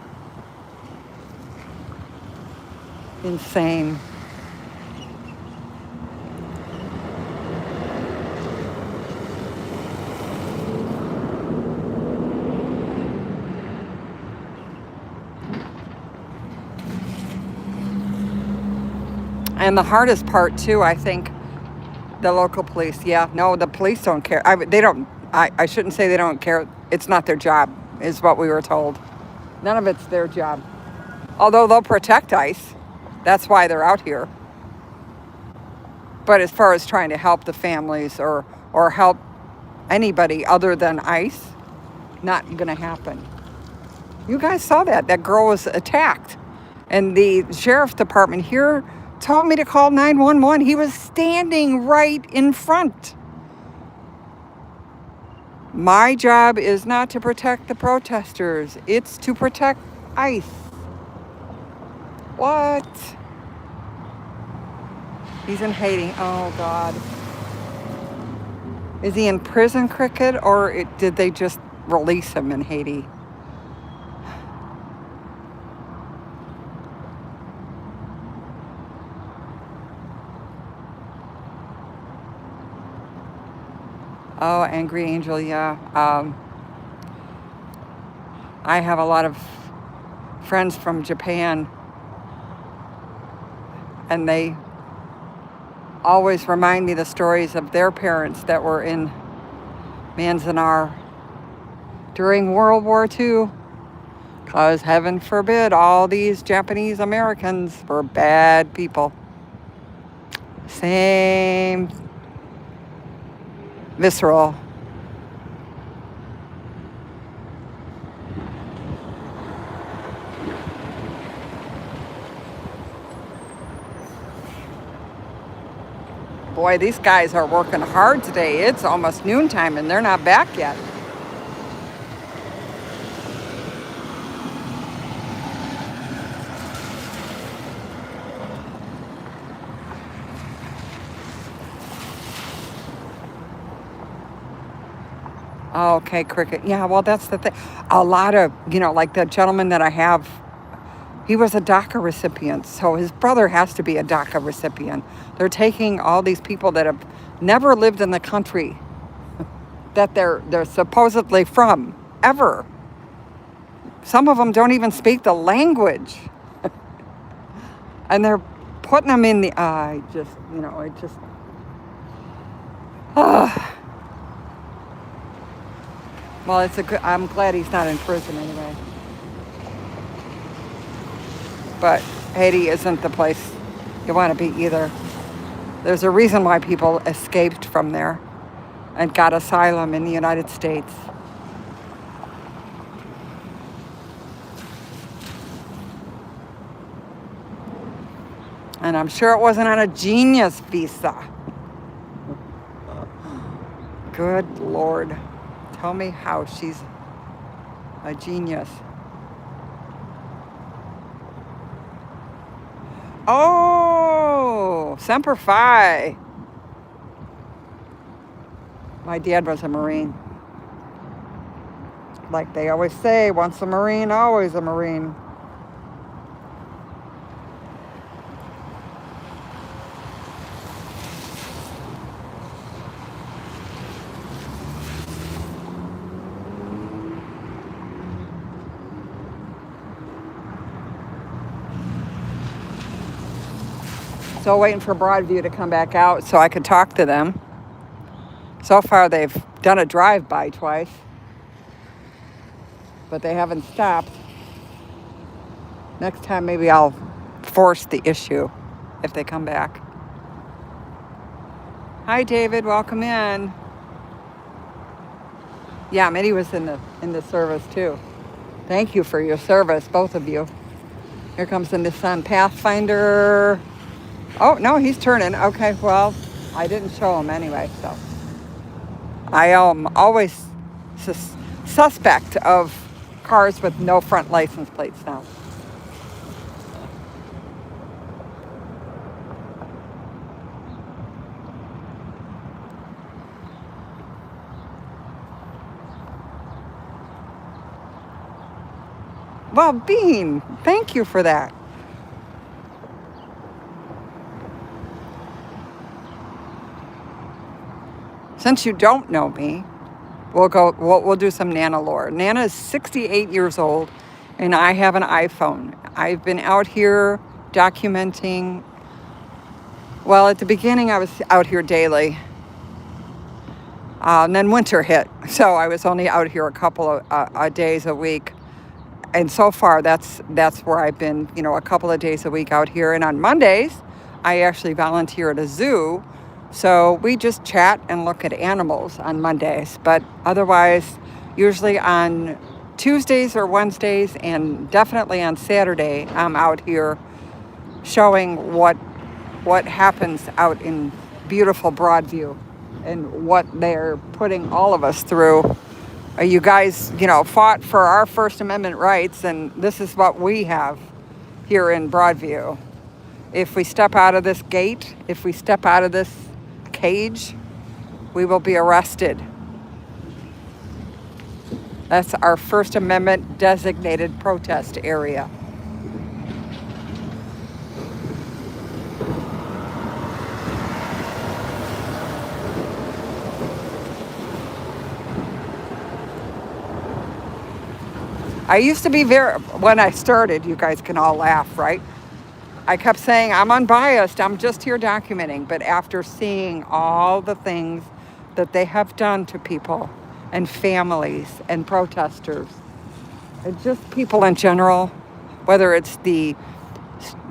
insane. And the hardest part too, I think, the local police. Yeah, no, the police don't care. They don't. I shouldn't say they don't care. It's not their job, is what we were told. None of it's their job. Although they'll protect ICE. That's why they're out here. But as far as trying to help the families or help anybody other than ICE, not going to happen. You guys saw that. That girl was attacked. And the sheriff's department here told me to call 911. He was standing right in front. My job is not to protect the protesters. It's to protect ICE. What? He's in Haiti. Oh, God. Is he in prison, Cricket, or did they just release him in Haiti? Oh, Angry Angel, yeah. I have a lot of friends from Japan, and they always remind me the stories of their parents that were in Manzanar during World War II. Because heaven forbid, all these Japanese Americans were bad people. Same visceral. Boy, these guys are working hard today. It's almost noontime and they're not back yet. Oh, okay, cricket. Yeah, well, that's the thing. A lot of, like the gentleman that I have, he was a DACA recipient, so his brother has to be a DACA recipient. They're taking all these people that have never lived in the country that they're supposedly from, ever. Some of them don't even speak the language. And they're putting them in the, well, I'm glad he's not in prison anyway. But Haiti isn't the place you want to be either. There's a reason why people escaped from there and got asylum in the United States. And I'm sure it wasn't on a genius visa. Good Lord. Tell me how she's a genius. Oh, Semper Fi. My dad was a Marine. Like they always say, once a Marine, always a Marine. So waiting for Broadview to come back out so I could talk to them. So far they've done a drive-by twice, but they haven't stopped. Next time maybe I'll force the issue if they come back. Hi David, welcome in. Yeah, Mitty was in the service too. Thank you for your service, both of you. Here comes the Nissan Pathfinder. Oh, no, he's turning. Okay, well, I didn't show him anyway, so. I am always suspect of cars with no front license plates now. Well, Bean, thank you for that. Since you don't know me, we'll do some Nana lore. Nana is 68 years old, and I have an iPhone. I've been out here documenting. Well, at the beginning, I was out here daily. And then winter hit, so I was only out here a couple of days a week. And so far, that's where I've been, a couple of days a week out here. And on Mondays, I actually volunteer at a zoo. So we just chat and look at animals on Mondays. But otherwise, usually on Tuesdays or Wednesdays, and definitely on Saturday, I'm out here showing what happens out in beautiful Broadview and what they're putting all of us through. You guys, fought for our First Amendment rights, and this is what we have here in Broadview. If we step out of this gate, if we step out of this cage, we will be arrested. That's our First Amendment designated protest area. I used to be when I started, you guys can all laugh, right? I kept saying, I'm unbiased, I'm just here documenting. But after seeing all the things that they have done to people and families and protesters, and just people in general, whether it's the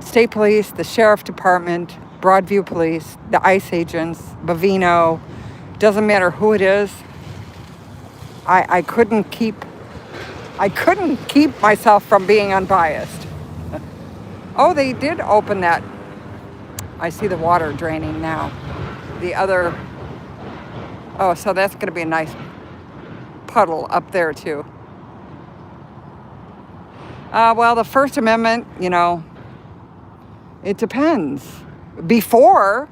state police, the sheriff department, Broadview police, the ICE agents, Bavino, doesn't matter who it is, I couldn't keep myself from being unbiased. Oh, they did open that. I see the water draining now. So that's going to be a nice puddle up there too. Well, the First Amendment, it depends. Before,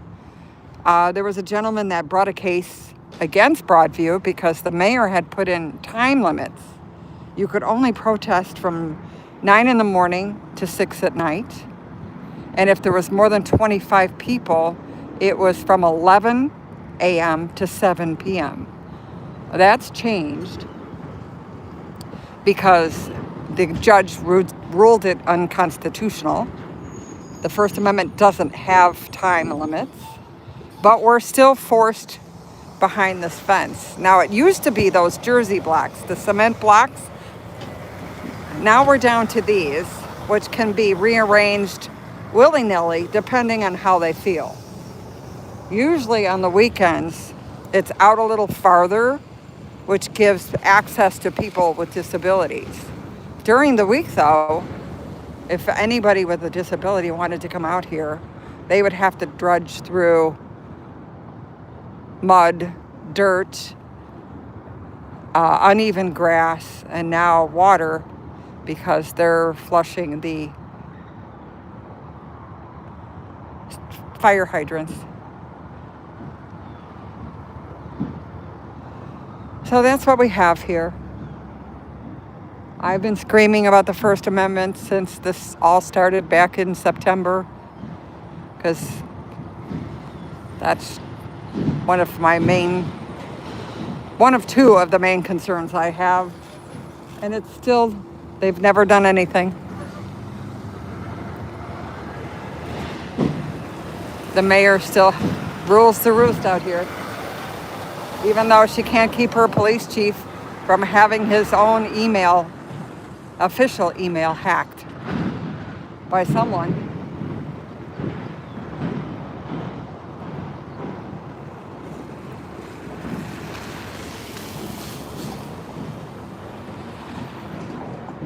there was a gentleman that brought a case against Broadview because the mayor had put in time limits. You could only protest from 9 in the morning to 6 at night. And if there was more than 25 people, it was from 11 a.m. to 7 p.m. That's changed because the judge ruled it unconstitutional. The First Amendment doesn't have time limits, but we're still forced behind this fence. Now, it used to be those Jersey blocks, the cement blocks. Now we're down to these, which can be rearranged willy-nilly depending on how they feel. Usually on the weekends, it's out a little farther, which gives access to people with disabilities. During the week, though, if anybody with a disability wanted to come out here, they would have to drudge through mud, dirt, uneven grass, and now water because they're flushing the fire hydrants. So that's what we have here. I've been screaming about the First Amendment since this all started back in September, because that's one of two of the main concerns I have. And it's still, they've never done anything. The mayor still rules the roost out here, even though she can't keep her police chief from having his own official email hacked by someone.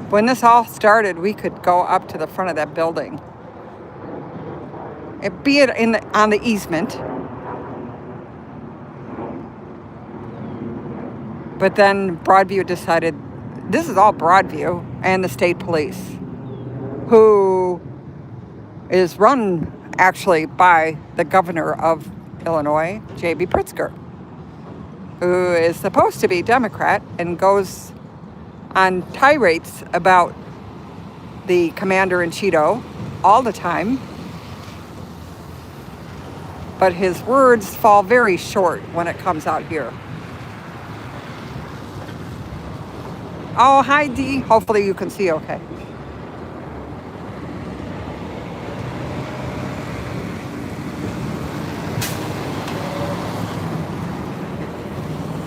When this all started, we could go up to the front of that building, be it on the easement. But then Broadview decided, this is all Broadview and the state police, who is run actually by the governor of Illinois, J.B. Pritzker, who is supposed to be Democrat and goes on tirades about the commander-in-chief all the time. But his words fall very short when it comes out here. Oh, hi, Dee. Hopefully you can see okay.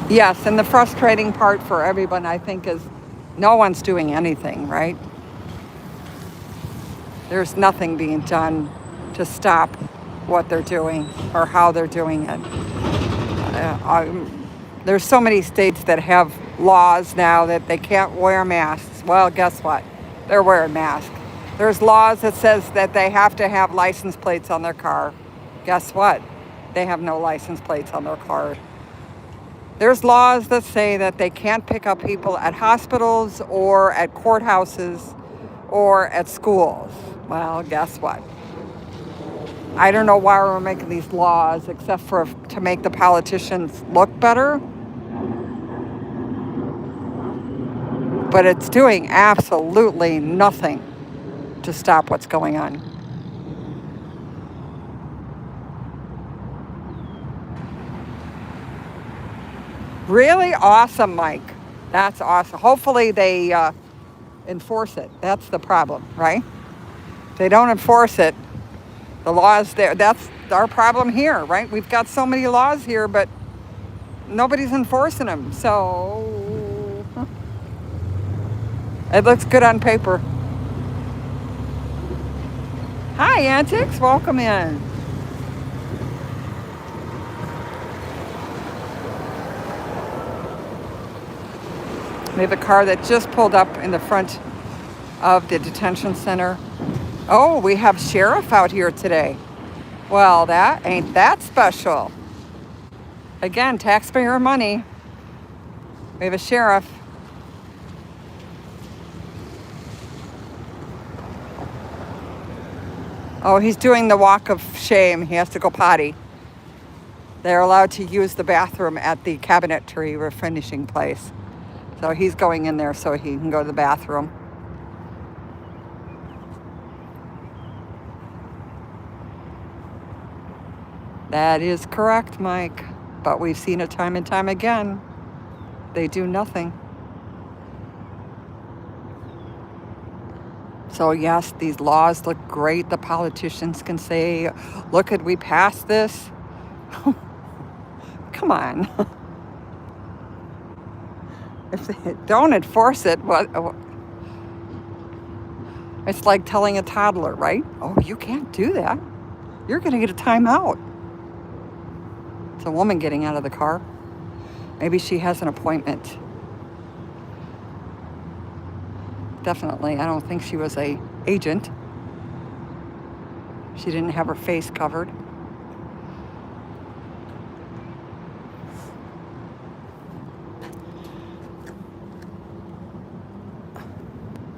Yes, and the frustrating part for everyone, I think, is no one's doing anything, right? There's nothing being done to stop what they're doing or how they're doing it. There's so many states that have laws now that they can't wear masks. Well, guess what? They're wearing masks. There's laws that says that they have to have license plates on their car. Guess what? They have no license plates on their car. There's laws that say that they can't pick up people at hospitals or at courthouses or at schools. Well, guess what? I don't know why we're making these laws except for to make the politicians look better. But it's doing absolutely nothing to stop what's going on. Really awesome, Mike. That's awesome. Hopefully they enforce it. That's the problem, right? If they don't enforce it, the laws there, that's our problem here, right? We've got so many laws here, but nobody's enforcing them. So it looks good on paper. Hi, Antics. Welcome in. We have a car that just pulled up in the front of the detention center. Oh, we have sheriff out here today. Well, that ain't that special. Again, taxpayer money. We have a sheriff. Oh, he's doing the walk of shame. He has to go potty. They're allowed to use the bathroom at the cabinetry refinishing place. So he's going in there so he can go to the bathroom. That is correct, Mike. But we've seen it time and time again. They do nothing. So yes, these laws look great. The politicians can say, look, we passed this. Come on. If they don't enforce it, what? It's like telling a toddler, right? Oh, you can't do that. You're going to get a timeout. It's a woman getting out of the car. Maybe she has an appointment. Definitely, I don't think she was an agent. She didn't have her face covered.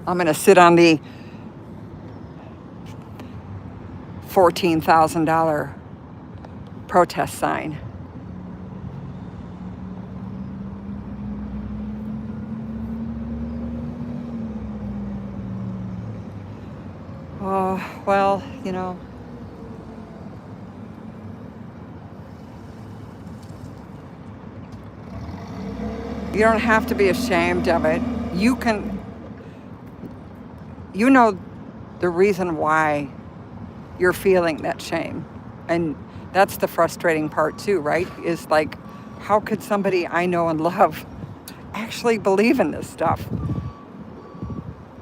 I'm going to sit on the $14,000 protest sign. Oh, well, you know. You don't have to be ashamed of it. You know the reason why you're feeling that shame. And that's the frustrating part too, right? Is like, how could somebody I know and love actually believe in this stuff?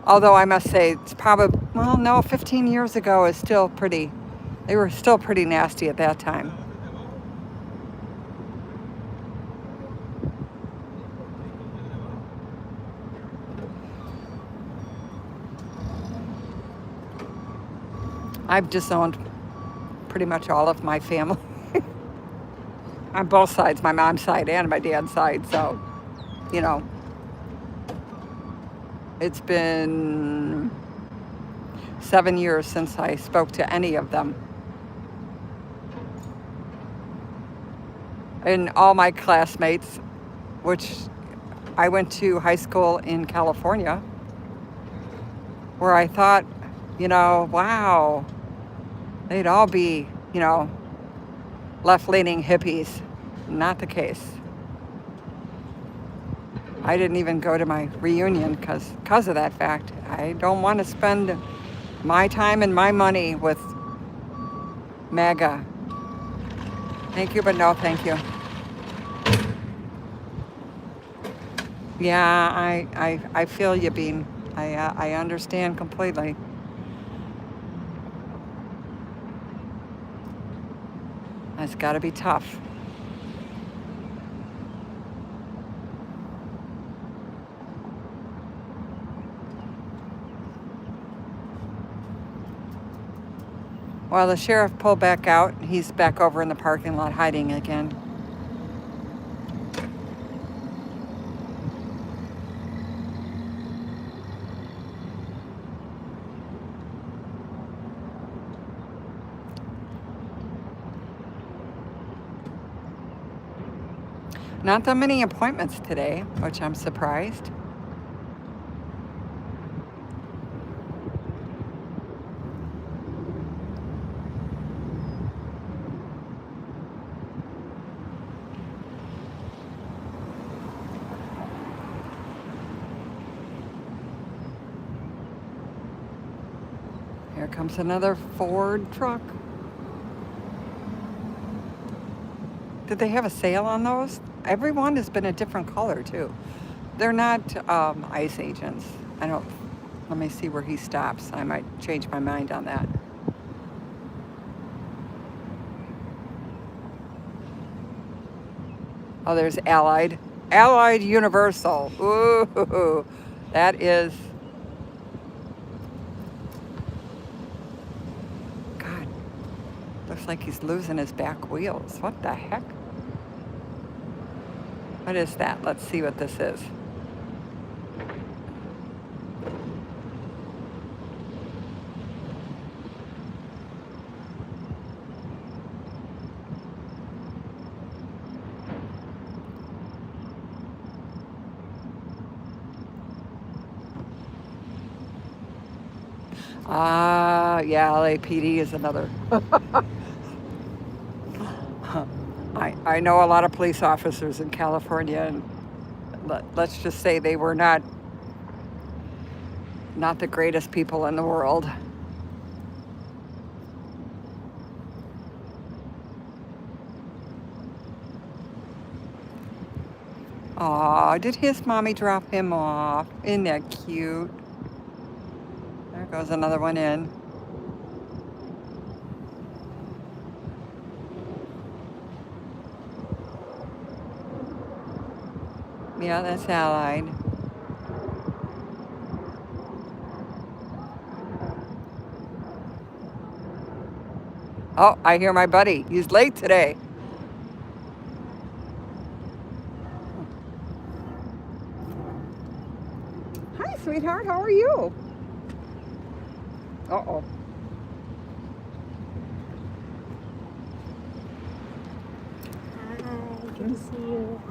Although I must say, it's probably, well, no, 15 years ago is still pretty, they were still pretty nasty at that time. I've disowned pretty much all of my family on both sides, my mom's side and my dad's side. So, you know, it's been 7 years since I spoke to any of them. And all my classmates, which I went to high school in California, where I thought, you know, wow, they'd all be, you know, left-leaning hippies. Not the case. I didn't even go to my reunion because of that fact. I don't want to spend my time and my money with MAGA. Thank you, but no thank you. Yeah, I feel you, Bean. I understand completely. It's got to be tough. Well, the sheriff pulled back out. He's back over in the parking lot hiding again. Not that many appointments today, which I'm surprised. Here comes another Ford truck. Did they have a sale on those? Everyone has been a different color too. They're not ICE agents. I don't. Let me see where he stops. I might change my mind on that. Oh, there's Allied. Allied Universal. Ooh, that is. God, looks like he's losing his back wheels. What the heck? What is that? Let's see what this is. Yeah, LAPD is another. I know a lot of police officers in California, and let's just say they were not the greatest people in the world. Aw, did his mommy drop him off? Isn't that cute? There goes another one in. Yeah, that's Allied. Oh, I hear my buddy. He's late today. Hi, sweetheart. How are you? Uh-oh. Hi, good to see you.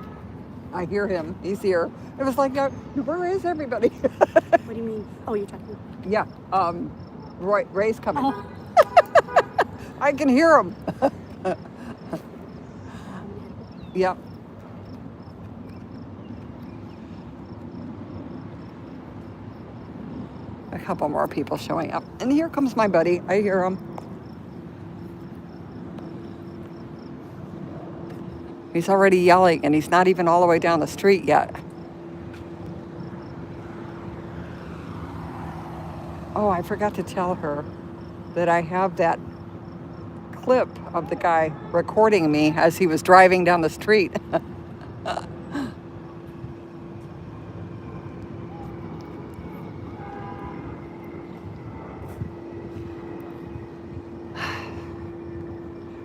I hear him. He's here. It was like, where is everybody? What do you mean? Oh, you're talking. Yeah. Ray's coming. Oh. I can hear him. Yep. A couple more people showing up. And here comes my buddy. I hear him. He's already yelling, and he's not even all the way down the street yet. Oh, I forgot to tell her that I have that clip of the guy recording me as he was driving down the street.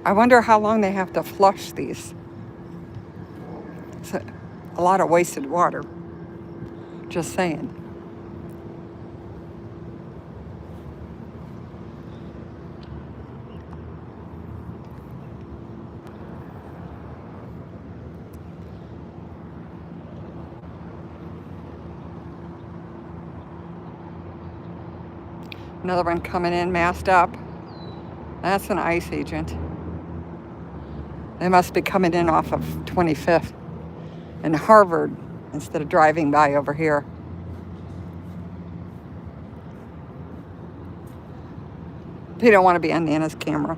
I wonder how long they have to flush these. It's a lot of wasted water. Just saying. Another one coming in masked up. That's an ICE agent. They must be coming in off of 25th and Harvard instead of driving by over here. They don't want to be on Nana's camera.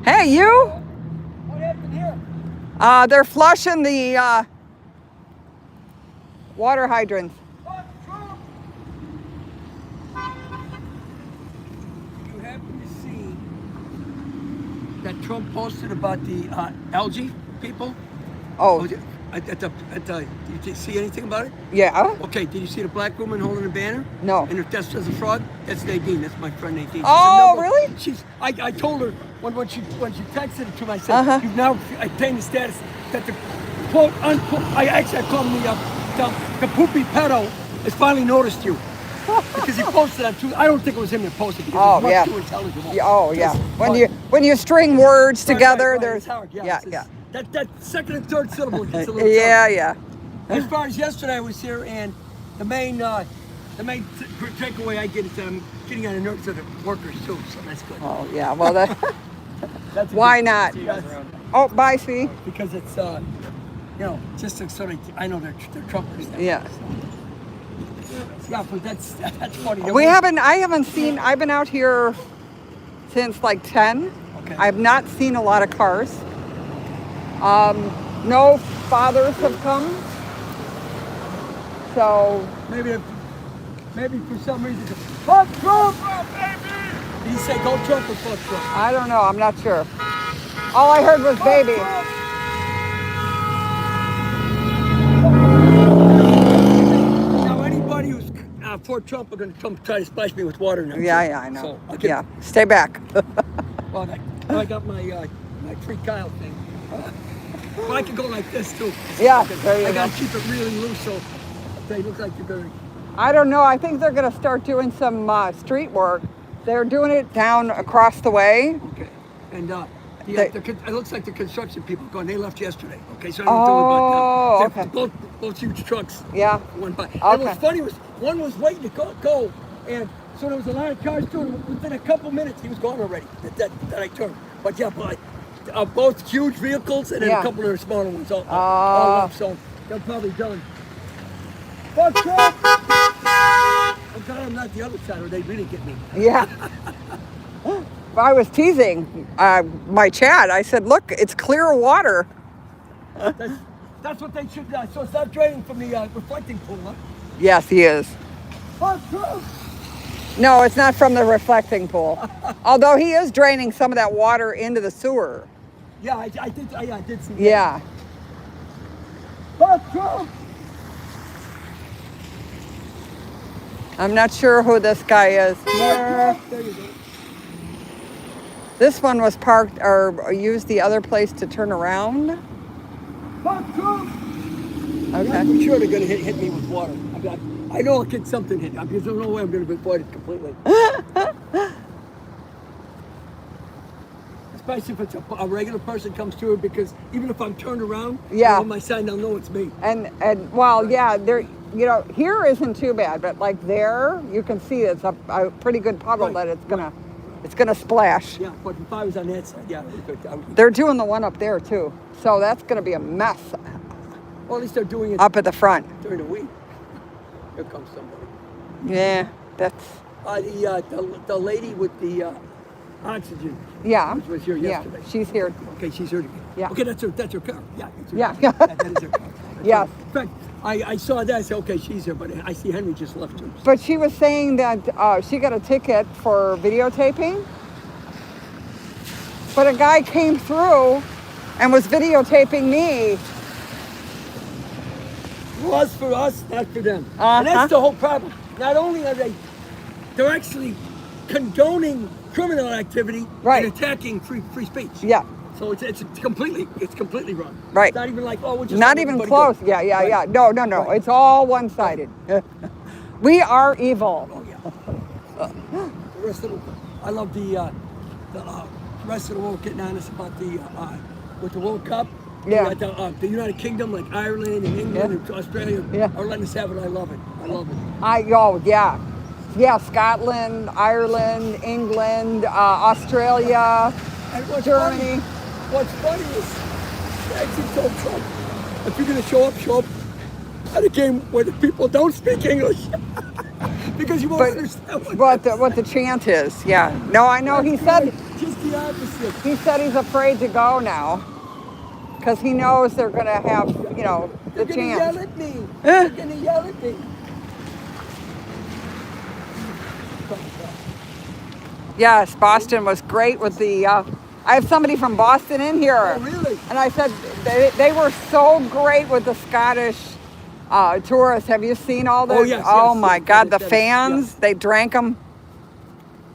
Hey, you! What happened here? They're flushing the water hydrants. You happen to see that Trump posted about the algae people? Oh, Did you see anything about it? yeah. Okay, did you see the black woman holding a banner? No. And if that's as a fraud, that's Nadine. That's my friend Nadine. She's Oh, a member- really? I told her when she texted it to me, I said, you've now attained the status that the quote unquote, I call him the poopy pedo has finally noticed you. Because he posted on Tuesday. I don't think it was him that posted because Oh, he's much yeah. too intelligent. Oh, yeah. Just- When you string words Right, together, right, there's it's hard. yeah. That second and third syllable gets a little Yeah, tough. yeah. As far as yesterday, I was here, and the main takeaway I get is that I'm getting on the nerves of the workers too, so that's good. Oh, yeah. Well, that, That's a why good- not? That's- Oh, bye, see. because it's just to sort of I know they're Trumpers. Now, Yeah. so. Yeah, but that's funny. I haven't seen, I've been out here since like 10. Okay. I've not seen a lot of cars. No fathers have come. So, maybe for some reason, fuck Trump, baby. Did he say go Trump or fuck Trump? I don't know. I'm not sure. All I heard was baby. Now anybody who's for Trump are going to come try to splash me with water now. Yeah, I know. So I'll get, Yeah, stay back. Well, I got my free Kyle thing. Well, I could go like this too. Yeah, there you I go. got to keep it really loose, so they look like you're very. I don't know. I think they're going to start doing some street work. They're doing it down across the way. Okay. It looks like the construction people gone. They left yesterday. Okay, so I don't know about them. okay. Both huge trucks. Yeah. Went by. Okay. And what's funny was one was waiting to go, and so there was a lot of cars too. And within a couple minutes, he was gone already. That I turned. But yeah, both huge vehicles and then a couple of their smaller ones all up. So they're probably done. Fuck Trump! I'm glad I'm not the other side, or they'd really get me. Yeah. I was teasing my chat. I said, look, it's clear water. That's what they should do. So stop draining from the reflecting pool, huh? Yes, he is. Fuck Trump! No, it's not from the reflecting pool. Although he is draining some of that water into the sewer. Yeah, I did see that. Yeah. Fuck Trump! I'm not sure who this guy is. There you go. This one was parked or used the other place to turn around. Fuck Trump! Okay. I'm sure they're going to hit me with water. I know I'll get something hit. There's no way I'm going to avoid it completely. Especially if it's a regular person comes through it, because even if I'm turned around, on my side, they'll know it's me. And well, yeah, there. Here isn't too bad, but like there, you can see it's a pretty good puddle that it's gonna splash. Yeah, but if I was on that side, yeah. They're doing the one up there too, so that's gonna be a mess. Well, at least they're doing it up at the front during the week. Here comes somebody. Yeah, that's. The lady with the oxygen. Yeah. Which was here yesterday. Yeah, she's here. Okay, she's here. Yeah. Okay, that's her car. Yeah. Yeah. That is her car. Yes. In fact, I saw that. I said, okay, she's here, but I see Henry just left her. But she was saying that she got a ticket for videotaping. But a guy came through and was videotaping me. It was for us, not for them. And that's the whole problem. Not only are they're actually condoning criminal activity and attacking free speech. Yeah. So it's completely wrong. Right. It's not even like, we'll just not even close. Go. Yeah. No. Right. It's all one-sided. We are evil. Oh yeah. The rest of I love the rest of the world getting honest about with the World Cup. Yeah. The United Kingdom, like Ireland and England and Australia, are letting us have it. I love it. Yeah. Scotland, Ireland, England, Australia, and Germany. What's funny is I actually told Trump, if you're going to show up at a game where the people don't speak English, because you won't understand what the chant is. Yeah. No, I know. He said just the opposite. He said he's afraid to go now because he knows they're going to have, the chant. Yell at me. They're going to yell at me. Yes, Boston was great with the. I have somebody from Boston in here. Oh, really? And I said they were so great with the Scottish tourists. Have you seen all this? Oh, yes. Oh my God, the fans! They drank them.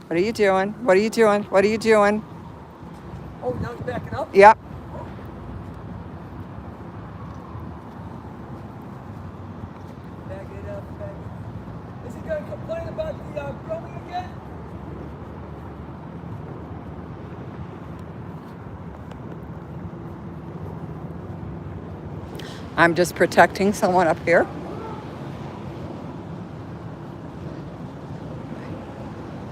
What are you doing? What are you doing? What are you doing? Oh, now he's backing up? Yep. Back it up. Is he going to complain about the growing again? I'm just protecting someone up here.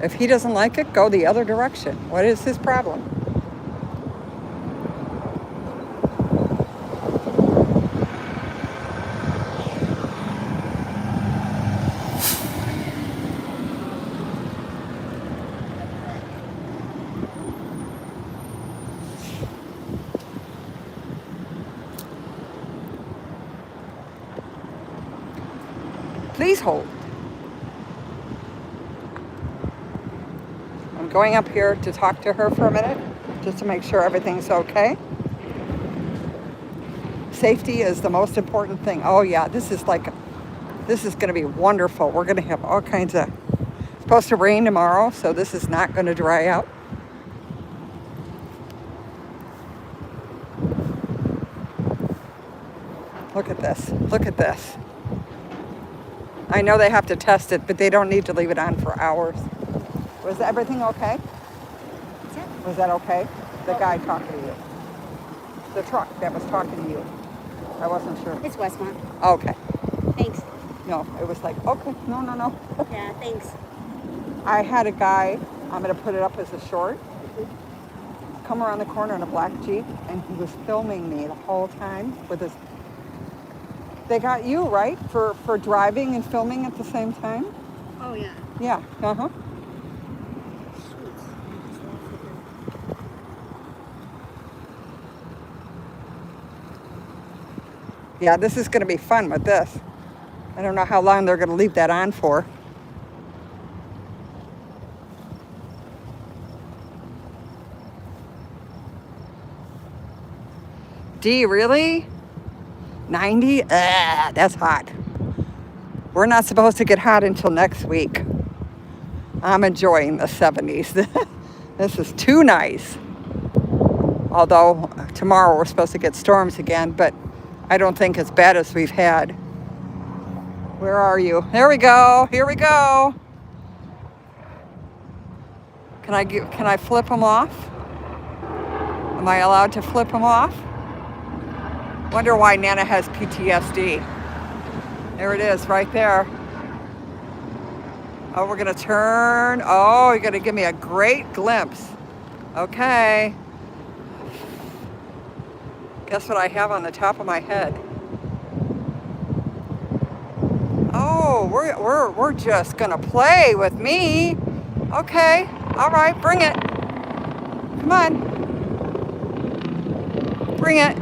If he doesn't like it, go the other direction. What is his problem? Please hold. I'm going up here to talk to her for a minute, just to make sure everything's okay. Safety is the most important thing. Oh yeah, this is going to be wonderful. We're going to have all kinds of, it's supposed to rain tomorrow, so this is not going to dry out. Look at this. Look at this. I know they have to test it, but they don't need to leave it on for hours. Was everything okay? Was that okay? The guy talking to you. The truck that was talking to you. I wasn't sure. It's Westmont. Okay. Thanks. No, it was like, okay, no. Yeah, thanks. I had a guy, I'm going to put it up as a short, come around the corner in a black Jeep, and he was filming me the whole time with his... They got you, right? For driving and filming at the same time? Oh, yeah. Yeah, uh-huh. Yeah, this is going to be fun with this. I don't know how long they're going to leave that on for. D, really? 90? That's hot. We're not supposed to get hot until next week. I'm enjoying the 70s. This is too nice. Although tomorrow we're supposed to get storms again, but I don't think as bad as we've had. Where are you? There we go. Here we go. Can I flip them off? Am I allowed to flip them off? Wonder why Nana has PTSD. There it is, right there. Oh, we're gonna turn. Oh, you're gonna give me a great glimpse. Okay. Guess what I have on the top of my head? Oh, we're just gonna play with me. Okay. All right, bring it. Come on. Bring it.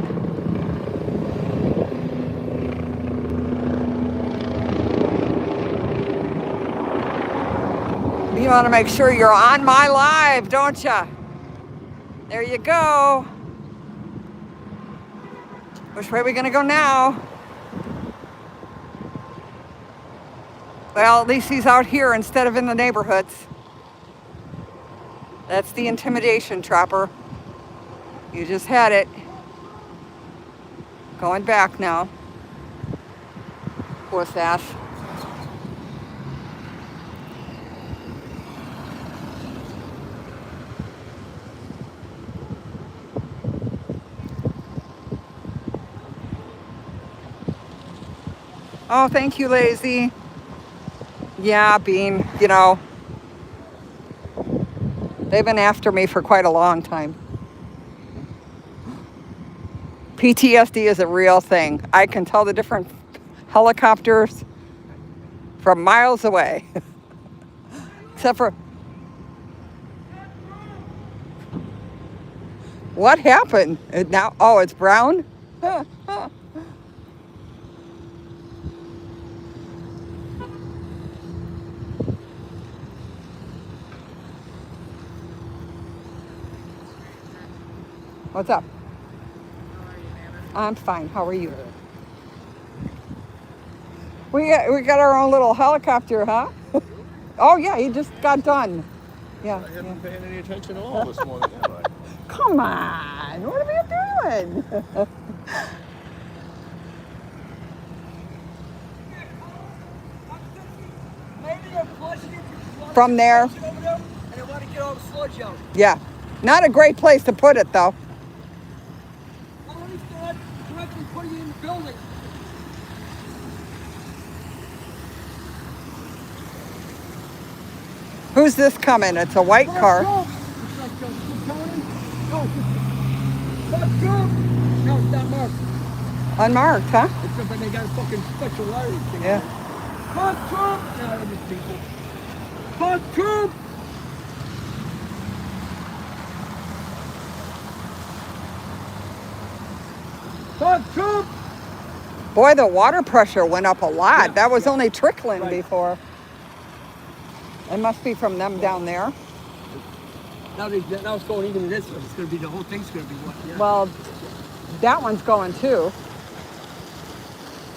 You want to make sure you're on my live, don't you? There you go. Which way are we going to go now? Well, at least he's out here instead of in the neighborhoods. That's the intimidation trapper. You just had it. Going back now. Puss ass. Oh, thank you, Lazy. Yeah, Bean, you know, they've been after me for quite a long time. PTSD is a real thing. I can tell the different helicopters from miles away. Except for... What happened? Now, oh, it's brown? What's up? I'm fine. How are you? We got our own little helicopter, huh? Oh yeah, he just got done. Yeah. I haven't paid any attention at all this morning, have I? Come on, what are you doing? Maybe they're flushing it From there. over there, and they want to get all the sludge out. Yeah, not a great place to put it though. Well, at least they're not correctly putting it in the building. Who's this coming? It's a white car. It's like Tony. Oh, fuck Trump. No, it's not marked. Unmarked, huh? It's just like they got a fucking special wiring thing. Yeah. Fuck Trump. No, they're just people. Fuck Trump. Fuck Trump. Boy, the water pressure went up a lot. Yeah, That was yeah. only trickling Right. before. It must be from them down there. Now it's going even this way. It's going to be, the whole thing's going to be what? Yeah. Well, that one's going too.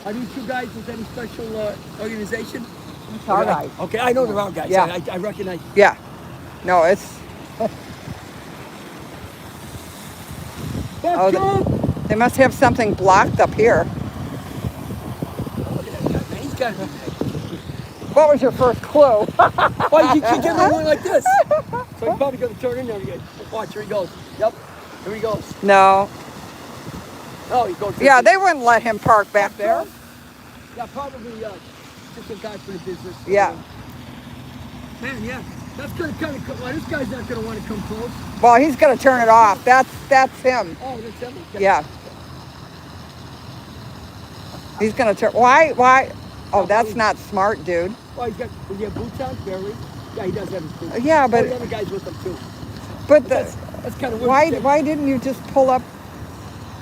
Are these two guys with any special organization? It's our guys. Okay, I know they're our guys. Yeah. I recognize. Yeah. No, it's... Fuck Oh, Trump! they must have something blocked up here. Look at that guy, man. He's got to be. What was your first clue? Why you keep getting one like this? So he's probably going to turn in there again. Watch, here he goes. Yep. Here he goes. No. Oh, he goes. Yeah, they wouldn't let him park back there. Yeah, probably just a guy for the business. Yeah. Man, yeah. That's gonna kind of. Well, this guy's not gonna want to come close. Well, he's gonna turn it off. That's him. Oh, that's him. Okay. Yeah. He's gonna turn. Why? Oh, that's not smart, dude. Oh, he's got. Does he have boots on? Barely. Yeah, he does have his boots. Yeah, but the other guy's with him too. but That's kind of weird. why didn't you just pull up?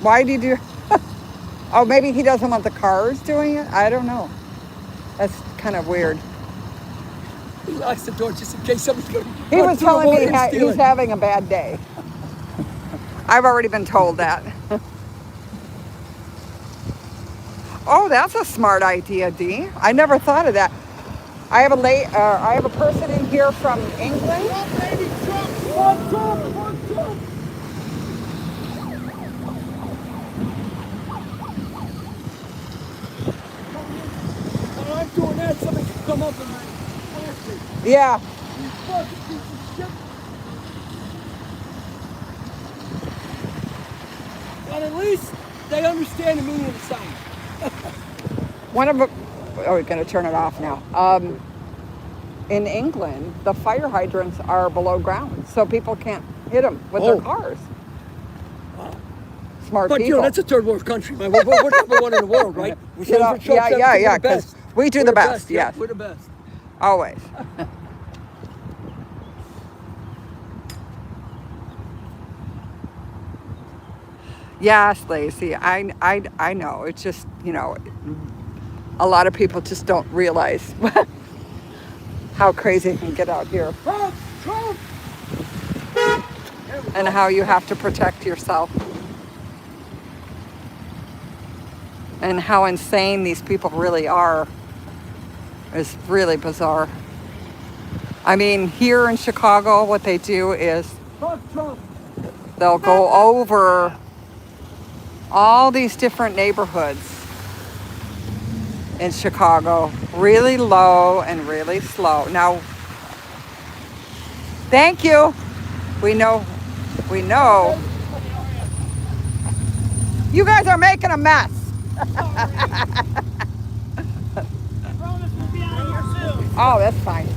Why did you? Oh, maybe he doesn't want the cars doing it. I don't know. That's kind of weird. He locks the door just in case somebody's going to. He was telling me he's having a bad day. I've already been told that. Oh, that's a smart idea, Dee. I never thought of that. I have a person in here from England. When I'm doing that, somebody can come up and blast me. Yeah. You fucking piece of shit. But at least they understand the meaning of the sign. One of them. Oh, we're going to turn it off now. In England, the fire hydrants are below ground, so people can't hit them with their cars. Smart But people. you know, that's a third world country, man. We're number one in the world, right? You know, yeah. Because we do the best. Yeah, Yes, we're the best. always. Yes, Lacey. I know. It's just, you know, a lot of people just don't realize how crazy it can get out here. Trump! And how you have to protect yourself. And how insane these people really are is really bizarre. I mean, here in Chicago, what they do is Trump! they'll go over all these different neighborhoods in Chicago, really low and really slow. Now, thank you. We know. You guys are making a mess. Oh, that's fine.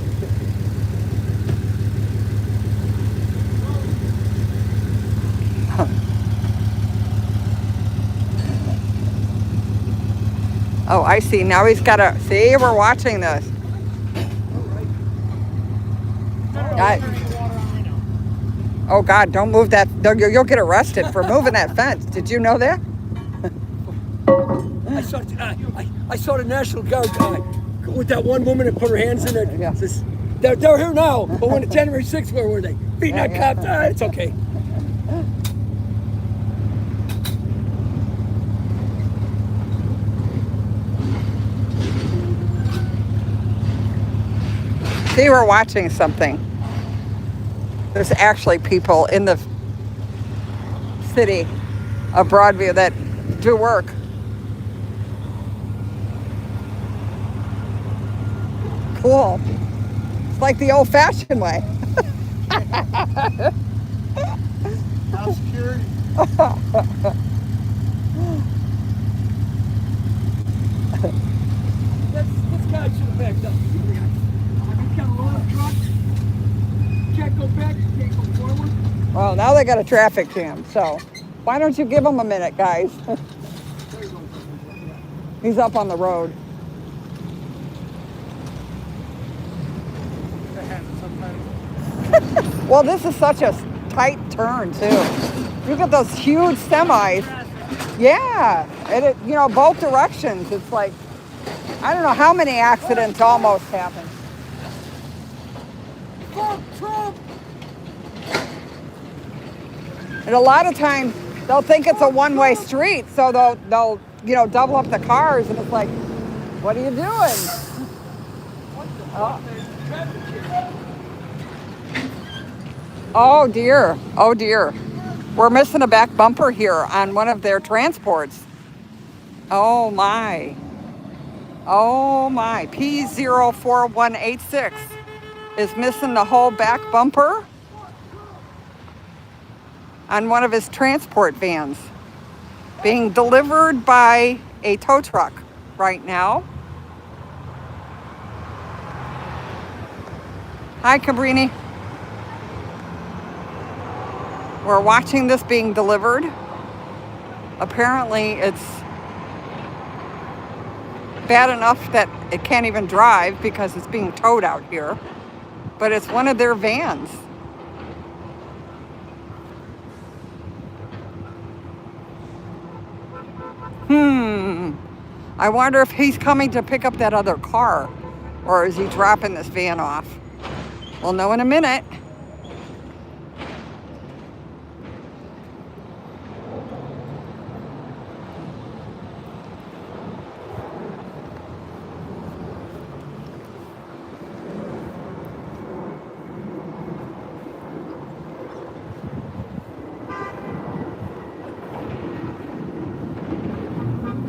Oh, I see. Now he's got to see. We're watching this. Oh God! Don't move that. You'll get arrested for moving that fence. Did you know that? I saw the National Guard guy with that one woman that put her hands in it. Yeah. They're here now, but when the January 6th, where were they? Beating that cop. It's okay. See, we're watching something. There's actually people in the city of Broadview that do work. Cool. It's like the old-fashioned way. House security. This guy should have backed up. He's got a lot of trucks. Can't go back, can't go forward. Well, now they got a traffic jam, so why don't you give them a minute, guys? He's up on the road. Well, this is such a tight turn, too. Look at those huge semis. Yeah, you know, both directions. It's like, I don't know how many accidents almost happen. Trump! And a lot of times they'll think it's a one-way street, so they'll you know, double up the cars, and it's like, what are you doing? Oh dear, oh dear. We're missing a back bumper here on one of their transports. Oh my. Oh my. P04186 is missing the whole back bumper. on one of his transport vans being delivered by a tow truck right now. Hi, Cabrini. We're watching this being delivered. Apparently, it's bad enough that it can't even drive because it's being towed out here. But it's one of their vans. I wonder if he's coming to pick up that other car, or is he dropping this van off? We'll know in a minute.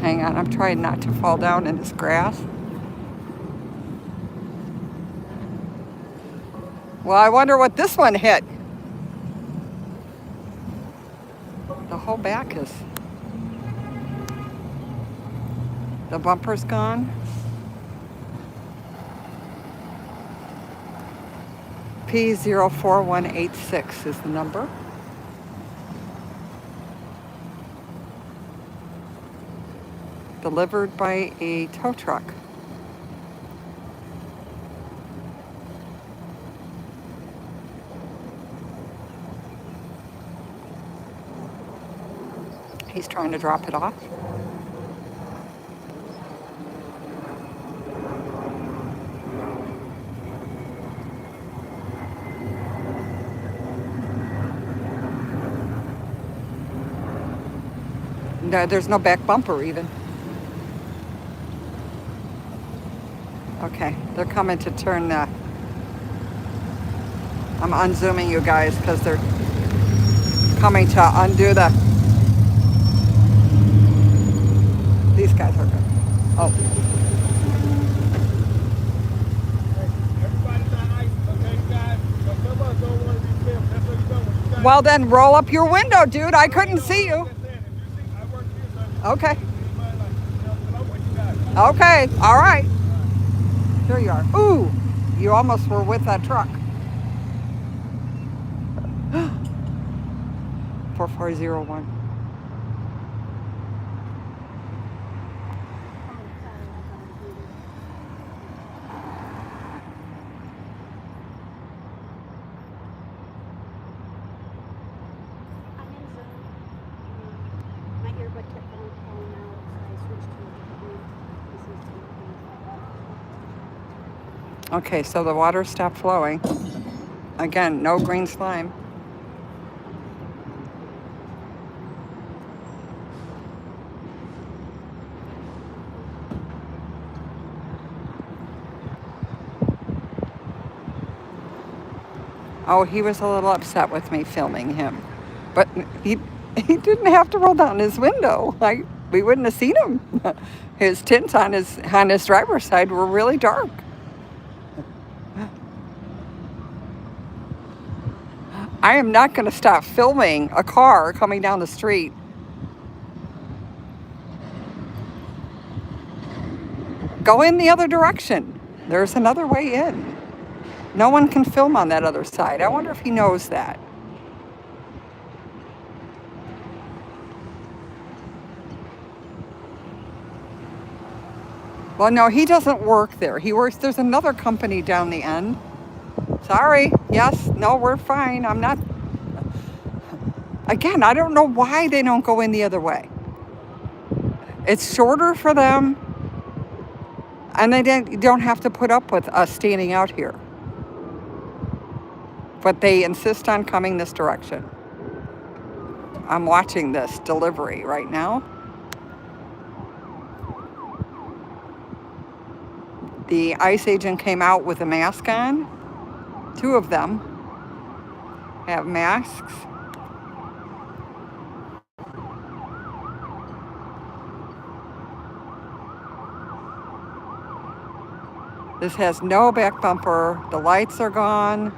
Hang on, I'm trying not to fall down in this grass. Well, I wonder what this one hit. The whole back is... The bumper's gone. P04186 is the number. Delivered by a tow truck. He's trying to drop it off. No, there's no back bumper even. Okay, they're coming to turn the... I'm unzooming you guys because they're coming to undo the... These guys are good. Oh. Everybody's on ice, okay, guys? So some of us don't want to be filmed. That's what you don't want. You Well, then roll up your window, dude. I couldn't see you. I work here, so Okay. anybody like, but I'm with you guys. Okay. All right. There you are. Ooh, you almost were with that truck. 4401. I'm in Zoom. My earbud kept falling out, so I switched to a different one. Okay, so the water stopped flowing. Again, no green slime. Oh, he was a little upset with me filming him. But he didn't have to roll down his window. We wouldn't have seen him. His tints on his driver's side were really dark. I am not going to stop filming a car coming down the street. Go in the other direction. There's another way in. No one can film on that other side. I wonder if he knows that. Well, no, he doesn't work there. He works, there's another company down the end. Sorry. Yes. No, we're fine. I'm not. Again, I don't know why they don't go in the other way. It's shorter for them. And they don't have to put up with us standing out here. But they insist on coming this direction. I'm watching this delivery right now. The ICE agent came out with a mask on. 2 of them have masks. This has no back bumper. The lights are gone.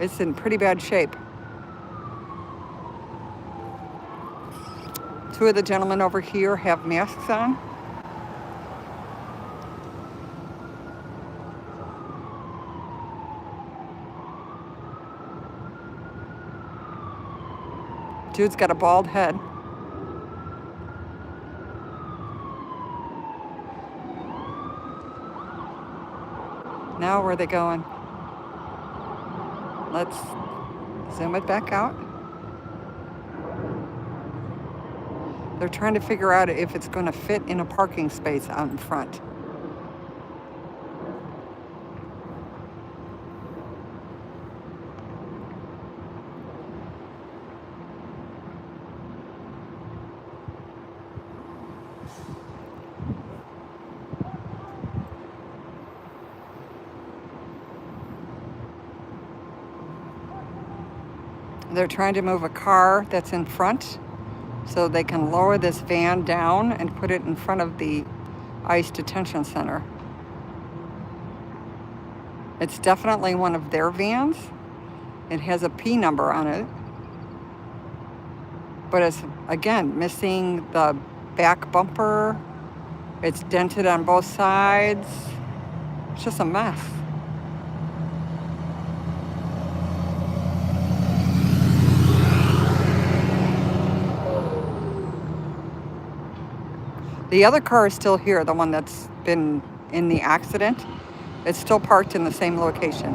It's in pretty bad shape. Two of the gentlemen over here have masks on. Dude's got a bald head. Now where are they going? Let's zoom it back out. They're trying to figure out if it's going to fit in a parking space out in front. They're trying to move a car that's in front so they can lower this van down and put it in front of the ICE Detention Center. It's definitely one of their vans. It has a P number on it. But it's, again, missing the back bumper. It's dented on both sides. It's just a mess. The other car is still here, the one that's been in the accident. It's still parked in the same location.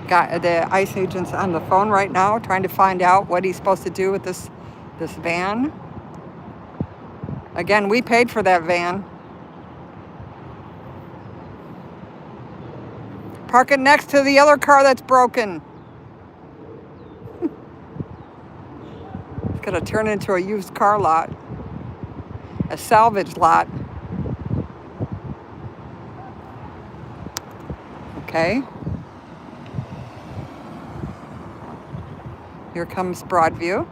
Got the ICE agent's on the phone right now trying to find out what he's supposed to do with this van. Again, we paid for that van. Park it next to the other car that's broken. It's gonna turn into a used car lot, a salvage lot. Okay. Here comes Broadview.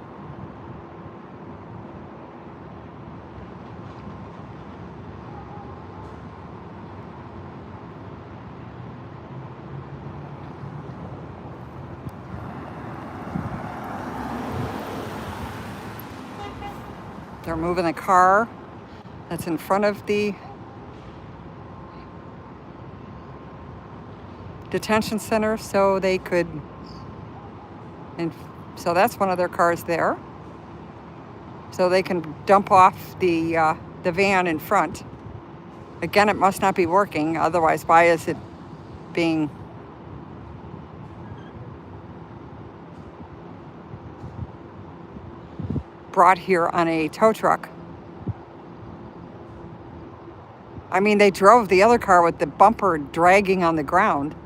They're moving the car that's in front of the detention center so they could, and so that's one of their cars there. So they can dump off the van in front. Again, it must not be working, otherwise why is it being brought here on a tow truck? I mean, they drove the other car with the bumper dragging on the ground.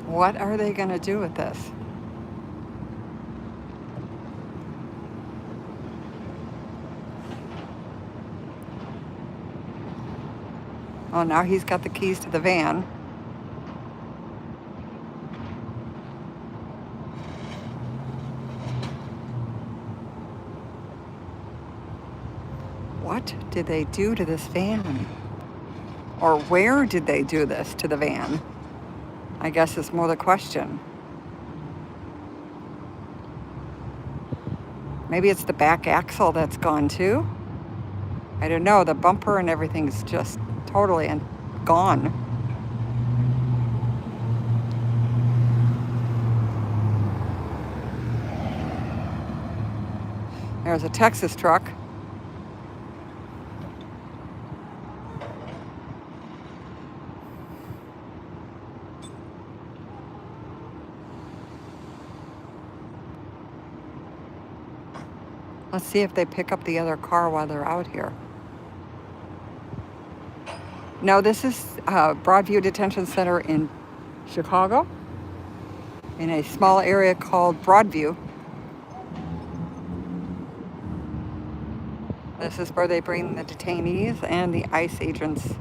What are they going to do with this? Oh, now he's got the keys to the van. What did they do to this van? Or where did they do this to the van? I guess is more the question. Maybe it's the back axle that's gone too. I don't know. The bumper and everything's just totally gone. There's a Texas truck. Let's see if they pick up the other car while they're out here. No, this is Broadview Detention Center in Chicago, in a small area called Broadview. This is where they bring the detainees and the ICE agents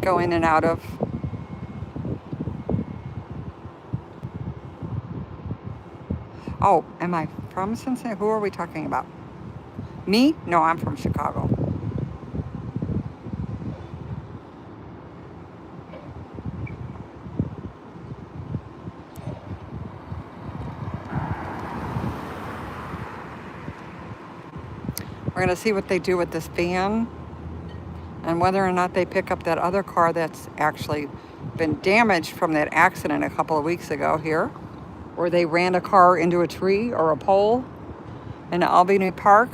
go in and out of. Oh, am I from Cincinnati? Who are we talking about? Me? No, I'm from Chicago. We're going to see what they do with this van and whether or not they pick up that other car that's actually been damaged from that accident a couple of weeks ago here, where they ran a car into a tree or a pole in Albany Park.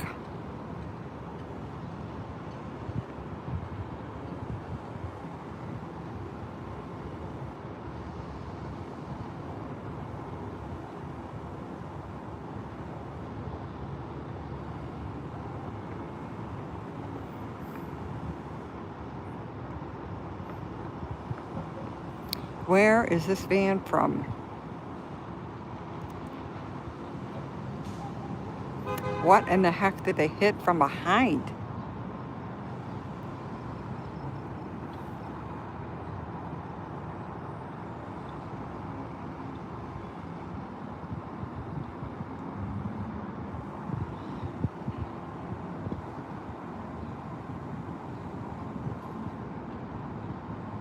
Where is this van from? What in the heck did they hit from behind?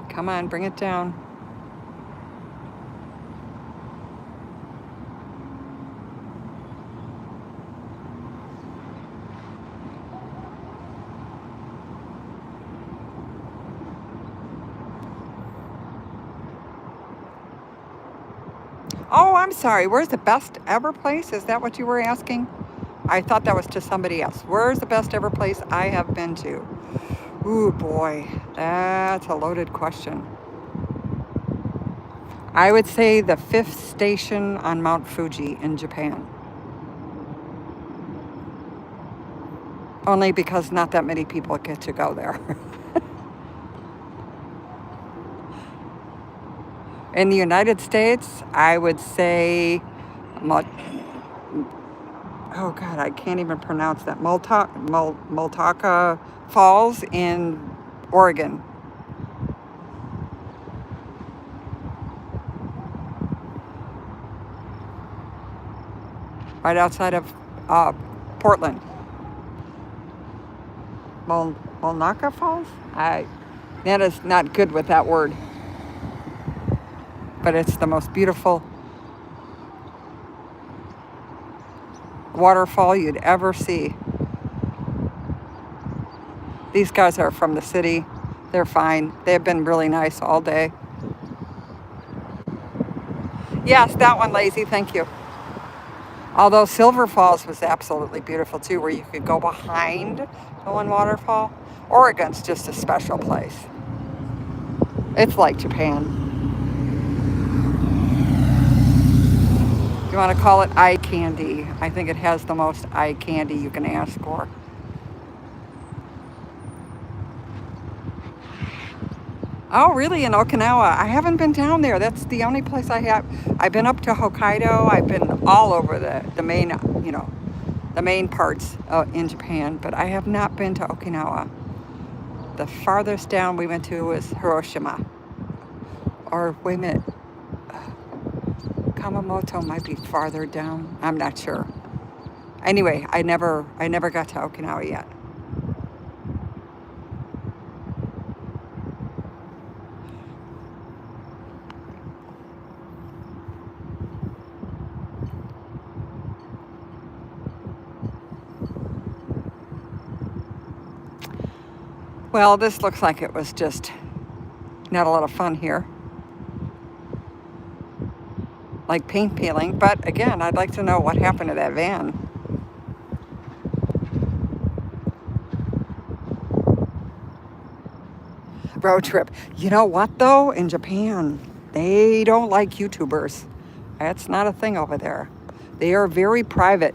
Come on, bring it down. Oh, I'm sorry. Where's the best ever place? Is that what you were asking? I thought that was to somebody else. Where's the best ever place I have been to? Ooh, boy, that's a loaded question. I would say the 5th station on Mount Fuji in Japan. Only because not that many people get to go there. In the United States, I would say, oh God, I can't even pronounce that. Multaka Falls in Oregon. Right outside of Portland. Mulnaka Falls? That is not good with that word. But it's the most beautiful waterfall you'd ever see. These guys are from the city. They're fine. They've been really nice all day. Yes, that one, Lazy, thank you. Although Silver Falls was absolutely beautiful too, where you could go behind the one waterfall. Oregon's just a special place. It's like Japan. You want to call it eye candy. I think it has the most eye candy you can ask for. Oh, really? In Okinawa? I haven't been down there. That's the only place I have. I've been up to Hokkaido. I've been all over the main, the main parts in Japan, but I have not been to Okinawa. The farthest down we went to was Hiroshima. Or wait a minute. Kamamoto might be farther down. I'm not sure. Anyway, I never got to Okinawa yet. Well, this looks like it was just not a lot of fun here. Like paint peeling, but again, I'd like to know what happened to that van. Road trip. You know what though? In Japan, they don't like YouTubers. That's not a thing over there. They are very private.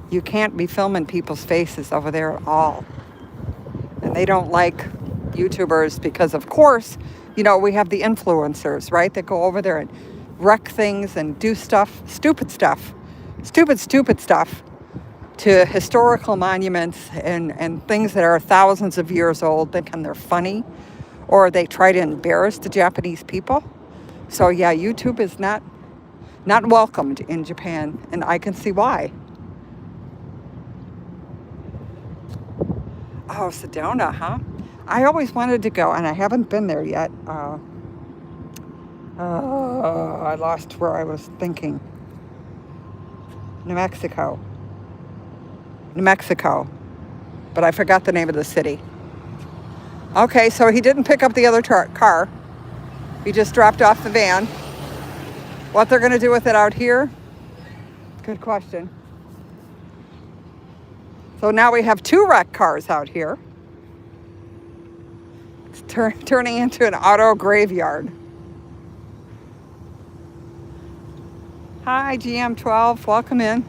You can't be filming people's faces over there at all. And they don't like YouTubers because, of course, we have the influencers, right? That go over there and wreck things and do stuff, stupid stuff. to historical monuments and things that are thousands of years old, thinking they're funny, or they try to embarrass the Japanese people. So yeah, YouTube is not welcomed in Japan, and I can see why. Oh, Sedona, huh? I always wanted to go, and I haven't been there yet. I lost where I was thinking. New Mexico, but I forgot the name of the city. Okay, so he didn't pick up the other car. He just dropped off the van. What they're going to do with it out here? Good question. So now we have 2 wrecked cars out here. It's turning into an auto graveyard. Hi, GM12. Welcome in.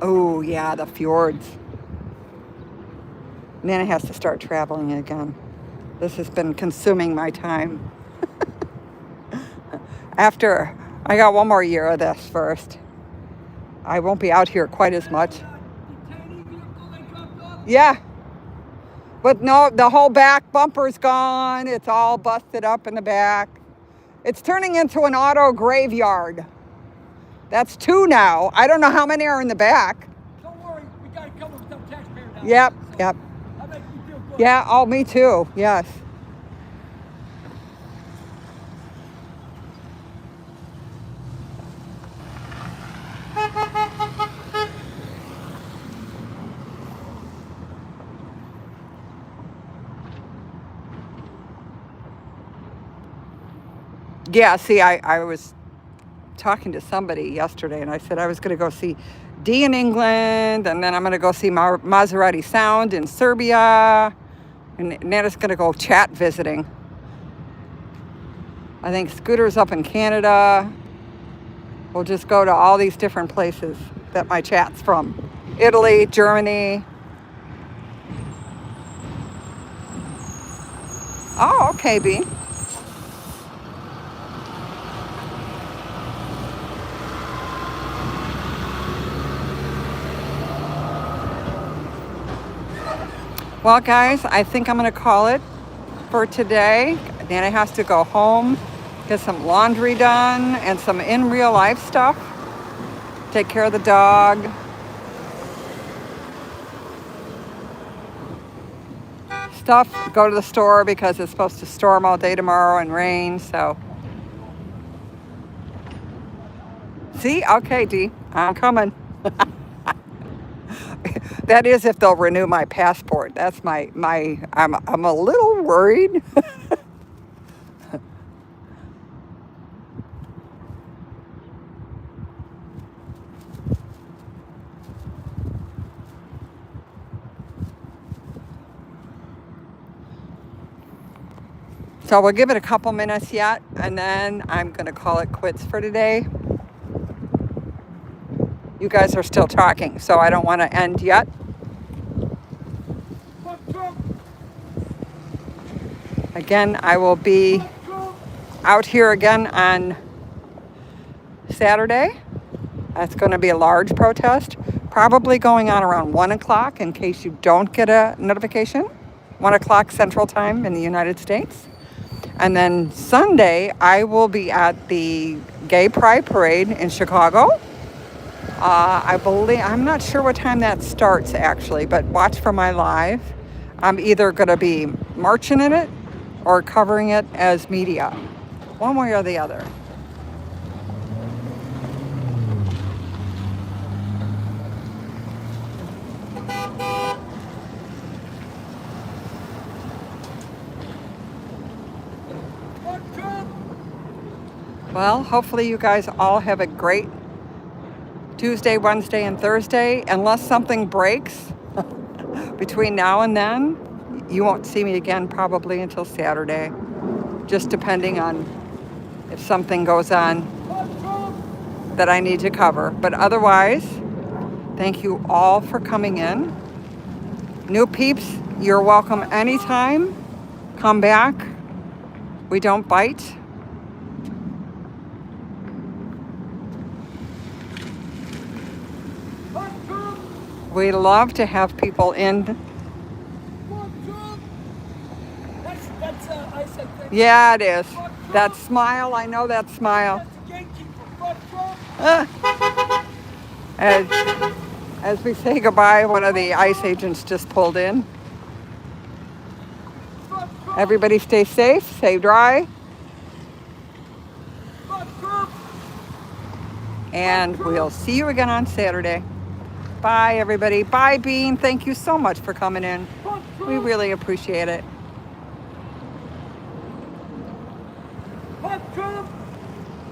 Oh, yeah, the fjords. Nana has to start traveling again. This has been consuming my time. After I got one more year of this first, I won't be out here quite as much. Yeah. But no, the whole back bumper's gone. It's all busted up in the back. It's turning into an auto graveyard. That's 2 now. I don't know how many are in the back. Don't worry, we got it covered with some taxpayer dollars. Yep. That makes me feel good. Yeah, oh, me too. Yes. Yeah, see, I was talking to somebody yesterday, and I said I was going to go see Dee in England, and then I'm going to go see Maserati Sound in Serbia, and Nana's going to go chat visiting. I think Scooter's up in Canada. We'll just go to all these different places that my chat's from. Italy, Germany. Oh, okay, B. Well, guys, I think I'm going to call it for today. Nana has to go home, get some laundry done, and some in real life stuff. Take care of the dog. Stuff, go to the store because it's supposed to storm all day tomorrow and rain, so. See? Okay, Dee, I'm coming. That is if they'll renew my passport. That's I'm a little worried. So we'll give it a couple minutes yet, and then I'm going to call it quits for today. You guys are still talking, so I don't want to end yet. Again, I will be out here again on Saturday. That's going to be a large protest, probably going on around 1 o'clock in case you don't get a notification. 1 o'clock Central Time in the United States. And then Sunday, I will be at the Gay Pride Parade in Chicago. I'm not sure what time that starts actually, but watch for my live. I'm either going to be marching in it or covering it as media, one way or the other. Well, hopefully you guys all have a great Tuesday, Wednesday, and Thursday. Unless something breaks between now and then, you won't see me again probably until Saturday, just depending on if something goes on that I need to cover. But otherwise, thank you all for coming in. New peeps, you're welcome anytime. Come back. We don't bite. We love to have people in. That's I said thank you. Yeah, it is. That smile, I know that smile. That's the gatekeeper. Fuck Trump. Ah. As we say goodbye, one of the ICE agents just pulled in. Fuck Trump. Everybody stay safe, stay dry, Fuck Trump. and we'll see you again on Saturday. Bye, everybody. Bye, Bean. Thank you so much for coming in. Fuck Trump. We really appreciate it.